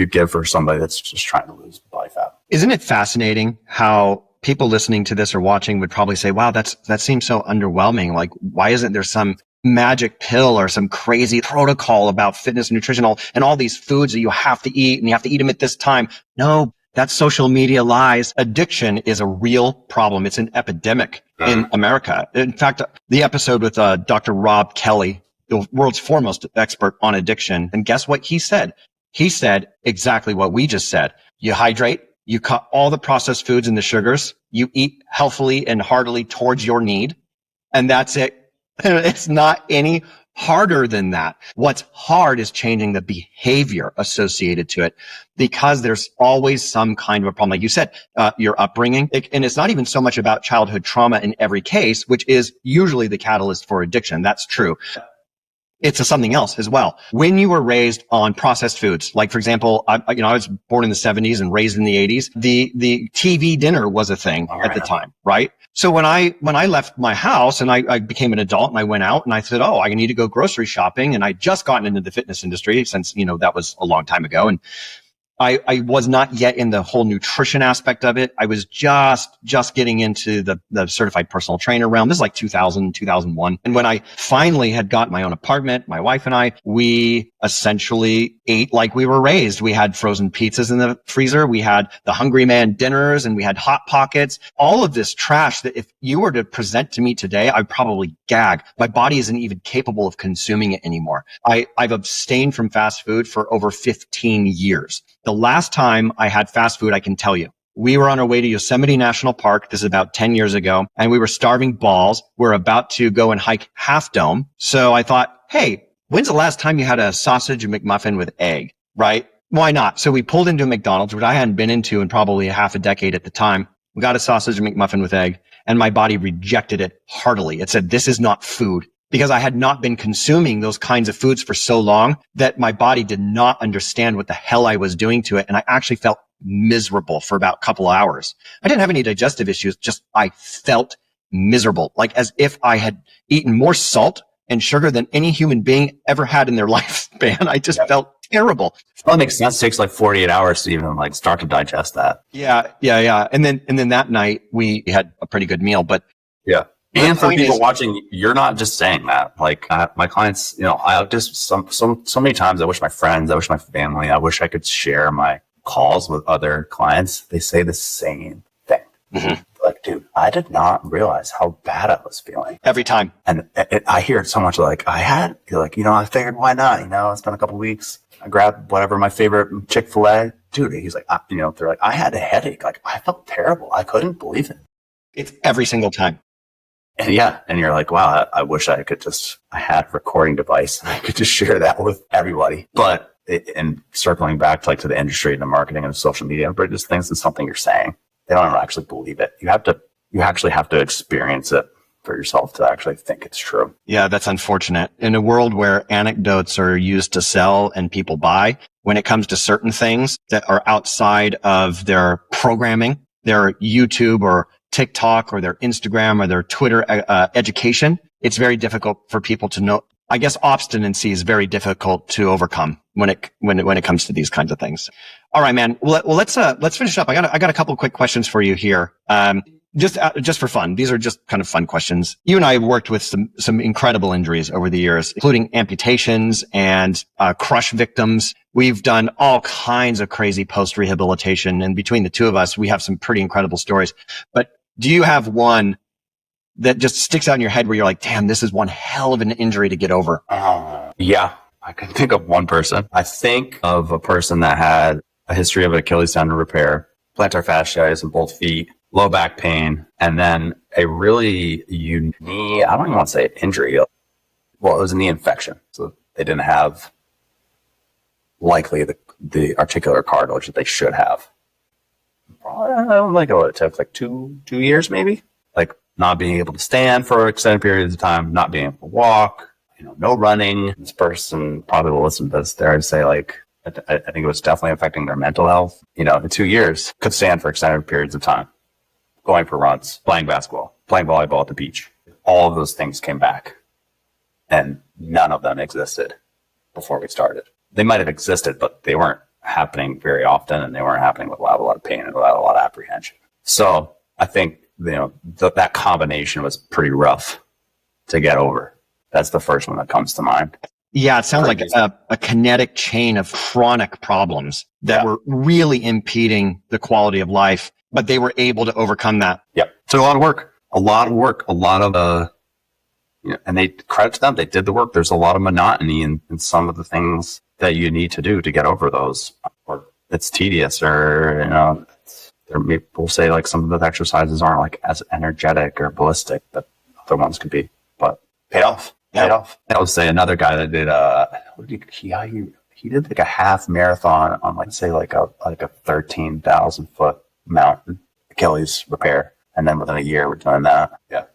give for somebody that's just trying to lose body fat. Isn't it fascinating how people listening to this or watching would probably say, wow, that seems so underwhelming. Like, why isn't there some magic pill or some crazy protocol about fitness and nutrition and all these foods that you have to eat and you have to eat them at this time? No, that's social media lies. Addiction is a real problem. It's an epidemic in America. In fact, the episode with Dr. Rob Kelly, the world's foremost expert on addiction, and guess what he said? He said exactly what we just said. You hydrate, you cut all the processed foods and the sugars, you eat healthily and heartily towards your need, and that's it. It's not any harder than that. What's hard is changing the behavior associated to it, because there's always some kind of a problem. Like you said, your upbringing, and it's not even so much about childhood trauma in every case, which is usually the catalyst for addiction. That's true. It's something else as well. When you were raised on processed foods, like for example, I was born in the 70s and raised in the 80s. The TV dinner was a thing at the time, right? So when I left my house and I became an adult and I went out and I said, oh, I need to go grocery shopping. And I just gotten into the fitness industry since, that was a long time ago. And I was not yet in the whole nutrition aspect of it. I was just getting into the certified personal trainer realm. This is like 2000, 2001. And when I finally had got my own apartment, my wife and I, we essentially ate like we were raised. We had frozen pizzas in the freezer. We had the Hungry Man dinners and we had Hot Pockets. All of this trash that if you were to present to me today, I'd probably gag. My body isn't even capable of consuming it anymore. I've abstained from fast food for over 15 years. The last time I had fast food, I can tell you, we were on our way to Yosemite National Park. This is about 10 years ago, and we were starving balls. We're about to go and hike Half Dome. So I thought, hey, when's the last time you had a sausage McMuffin with egg, right? Why not? So we pulled into a McDonald's, which I hadn't been into in probably half a decade at the time. We got a sausage McMuffin with egg, and my body rejected it heartily. It said, this is not food. Because I had not been consuming those kinds of foods for so long that my body did not understand what the hell I was doing to it. And I actually felt miserable for about a couple of hours. I didn't have any digestive issues, just I felt miserable, like as if I had eaten more salt and sugar than any human being ever had in their lifespan. I just felt terrible. Well, that makes sense. It takes like 48 hours to even start to digest that. Yeah. And then that night we had a pretty good meal, but yeah. And for people watching, you're not just saying that. Like my clients, I just so many times I wish my friends, I wish my family, I wish I could share my calls with other clients. They say the same thing. Mm-hmm. Like, dude, I did not realize how bad I was feeling every time. And I hear it so much. I figured why not? It's been a couple weeks. I grabbed whatever my favorite Chick-fil-A. Dude, he's like, they're like, I had a headache. Like, I felt terrible. I couldn't believe it. It's every single time. And and you're like, wow, I wish I had a recording device and I could just share that with everybody. But and circling back to the industry and the marketing and the social media, everybody just thinks it's something you're saying. They don't actually believe it. You actually have to experience it for yourself to actually think it's true. Yeah, that's unfortunate. In a world where anecdotes are used to sell and people buy, when it comes to certain things that are outside of their programming, their YouTube or TikTok or their Instagram or their Twitter education, it's very difficult for people to know. I guess obstinacy is very difficult to overcome when it comes to these kinds of things. All right, man. Well, let's finish up. I got a couple of quick questions for you here. Just for fun. These are just kind of fun questions. You and I have worked with some incredible injuries over the years, including amputations and crush victims. We've done all kinds of crazy post-rehabilitation, and between the two of us, we have some pretty incredible stories. But do you have one that just sticks out in your head where you're like, damn, this is one hell of an injury to get over? Yeah, I can think of one person. I think of a person that had a history of Achilles tendon repair, plantar fasciitis in both feet, low back pain, and then a really unique, I don't even want to say injury. Well, it was a knee infection. So they didn't have likely the articular cartilage that they should have. I don't think it would have took 2 years maybe. Not being able to stand for extended periods of time, not being able to walk, no running. This person probably will listen to this there and say I think it was definitely affecting their mental health. In 2 years, could stand for extended periods of time, going for runs, playing basketball, playing volleyball at the beach. All of those things came back, and none of them existed before we started. They might have existed, but they weren't happening very often, and they weren't happening without a lot of pain and without a lot of apprehension. So I think that combination was pretty rough to get over. That's the first one that comes to mind. Yeah, it sounds like a kinetic chain of chronic problems that were really impeding the quality of life, but they were able to overcome that. Yep. So a lot of work, and they credit to them. They did the work. There's a lot of monotony in some of the things that you need to do to get over those, or it's tedious, or, we'll say some of the exercises aren't as energetic or ballistic that other ones could be, but paid off. Paid off. I would say another guy that did he did like a half marathon on like a 13,000 foot mountain Achilles repair, and then within a year we're doing that. Yeah,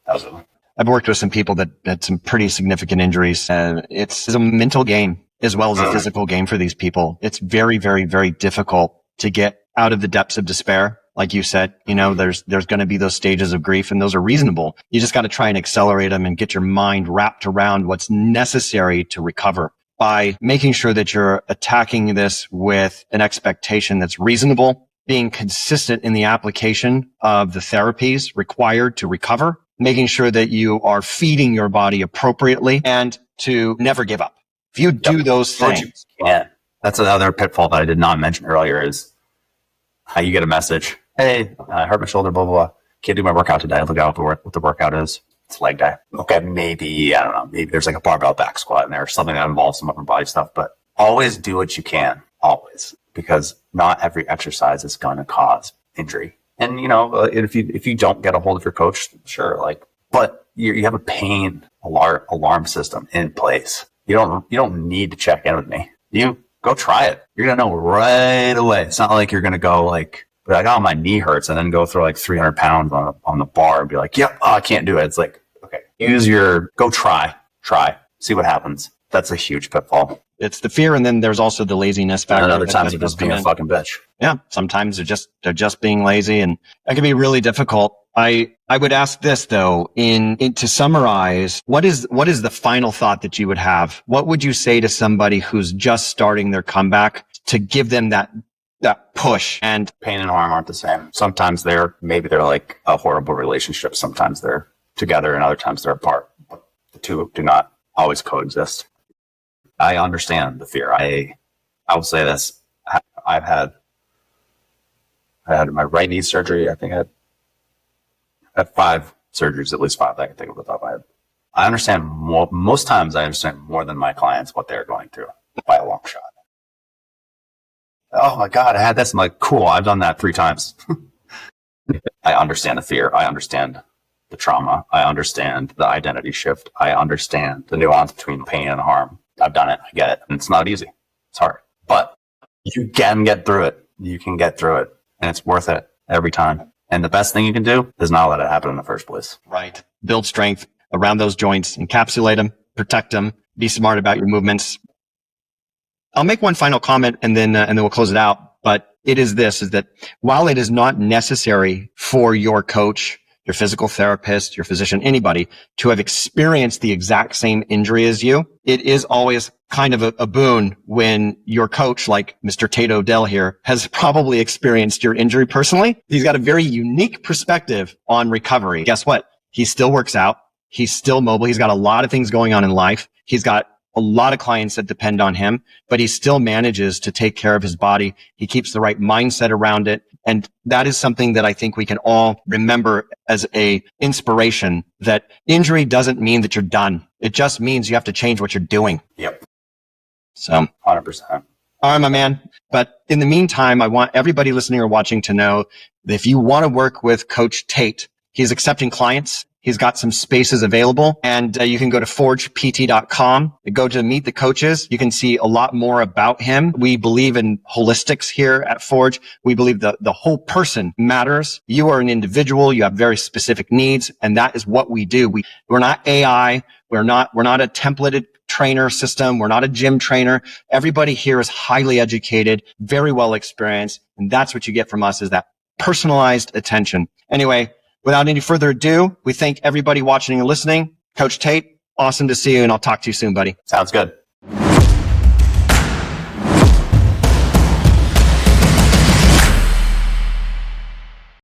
that was it. I've worked with some people that had some pretty significant injuries, and it's a mental game as well as a physical game for these people. It's very, very, very difficult to get out of the depths of despair. Like you said, there's going to be those stages of grief, and those are reasonable. You just got to try and accelerate them and get your mind wrapped around what's necessary to recover by making sure that you're attacking this with an expectation that's reasonable, being consistent in the application of the therapies required to recover, making sure that you are feeding your body appropriately, and to never give up. If you do those things. Yeah. That's another pitfall that I did not mention earlier is how you get a message. Hey, I hurt my shoulder, blah, blah, blah. Can't do my workout today. Look out what the workout is. It's leg day. Okay, maybe, I don't know, maybe there's like a barbell back squat in there or something that involves some upper body stuff, but always do what you can. Always. Because not every exercise is going to cause injury. And, if you don't get a hold of your coach, sure, but you have a pain alarm system in place. You don't need to check in with me. You go try it. You're going to know right away. It's not like you're going to go oh, my knee hurts, and then go throw 300 pounds on the bar and be like, yep, I can't do it. It's like, okay, go try, see what happens. That's a huge pitfall. It's the fear, and then there's also the laziness factor. And other times they're just being a fucking bitch. Yeah, sometimes they're just being lazy, and that can be really difficult. I would ask this though, to summarize, what is the final thought that you would have? What would you say to somebody who's just starting their comeback to give them that push? And pain and harm aren't the same. Sometimes they're like a horrible relationship. Sometimes they're together, and other times they're apart. But the two do not always coexist. I understand the fear. I will say this. I had my right knee surgery. I think I had 5 surgeries, at least 5 that I can think of off the top of my head. I understand more. Most times I understand more than my clients what they're going through by a long shot. Oh my God, I had this. I'm like, cool. I've done that 3 times. I understand the fear. I understand the trauma. I understand the identity shift. I understand the nuance between pain and harm. I've done it. I get it. And it's not easy. It's hard, but you can get through it. You can get through it, and it's worth it every time. And the best thing you can do is not let it happen in the first place. Right. Build strength around those joints, encapsulate them, protect them, be smart about your movements. I'll make one final comment and then we'll close it out. But it is that while it is not necessary for your coach, your physical therapist, your physician, anybody to have experienced the exact same injury as you, it is always kind of a boon when your coach, like Mr. Tate O'Dell here, has probably experienced your injury personally. He's got a very unique perspective on recovery. Guess what? He still works out. He's still mobile. He's got a lot of things going on in life. He's got a lot of clients that depend on him, but he still manages to take care of his body. He keeps the right mindset around it. And that is something that I think we can all remember as a inspiration, that injury doesn't mean that you're done. It just means you have to change what you're doing. Yep. So 100%. All right, my man. But in the meantime, I want everybody listening or watching to know that if you want to work with Coach Tate, he's accepting clients. He's got some spaces available, and you can go to forgept.com, go to meet the coaches. You can see a lot more about him. We believe in holistics here at Forge. We believe the whole person matters. You are an individual. You have very specific needs, and that is what we do. We're not AI. We're not a templated trainer system. We're not a gym trainer. Everybody here is highly educated, very well experienced, and that's what you get from us, is that personalized attention. Anyway, without any further ado, we thank everybody watching and listening. Coach Tate, awesome to see you, and I'll talk to you soon, buddy. Sounds good.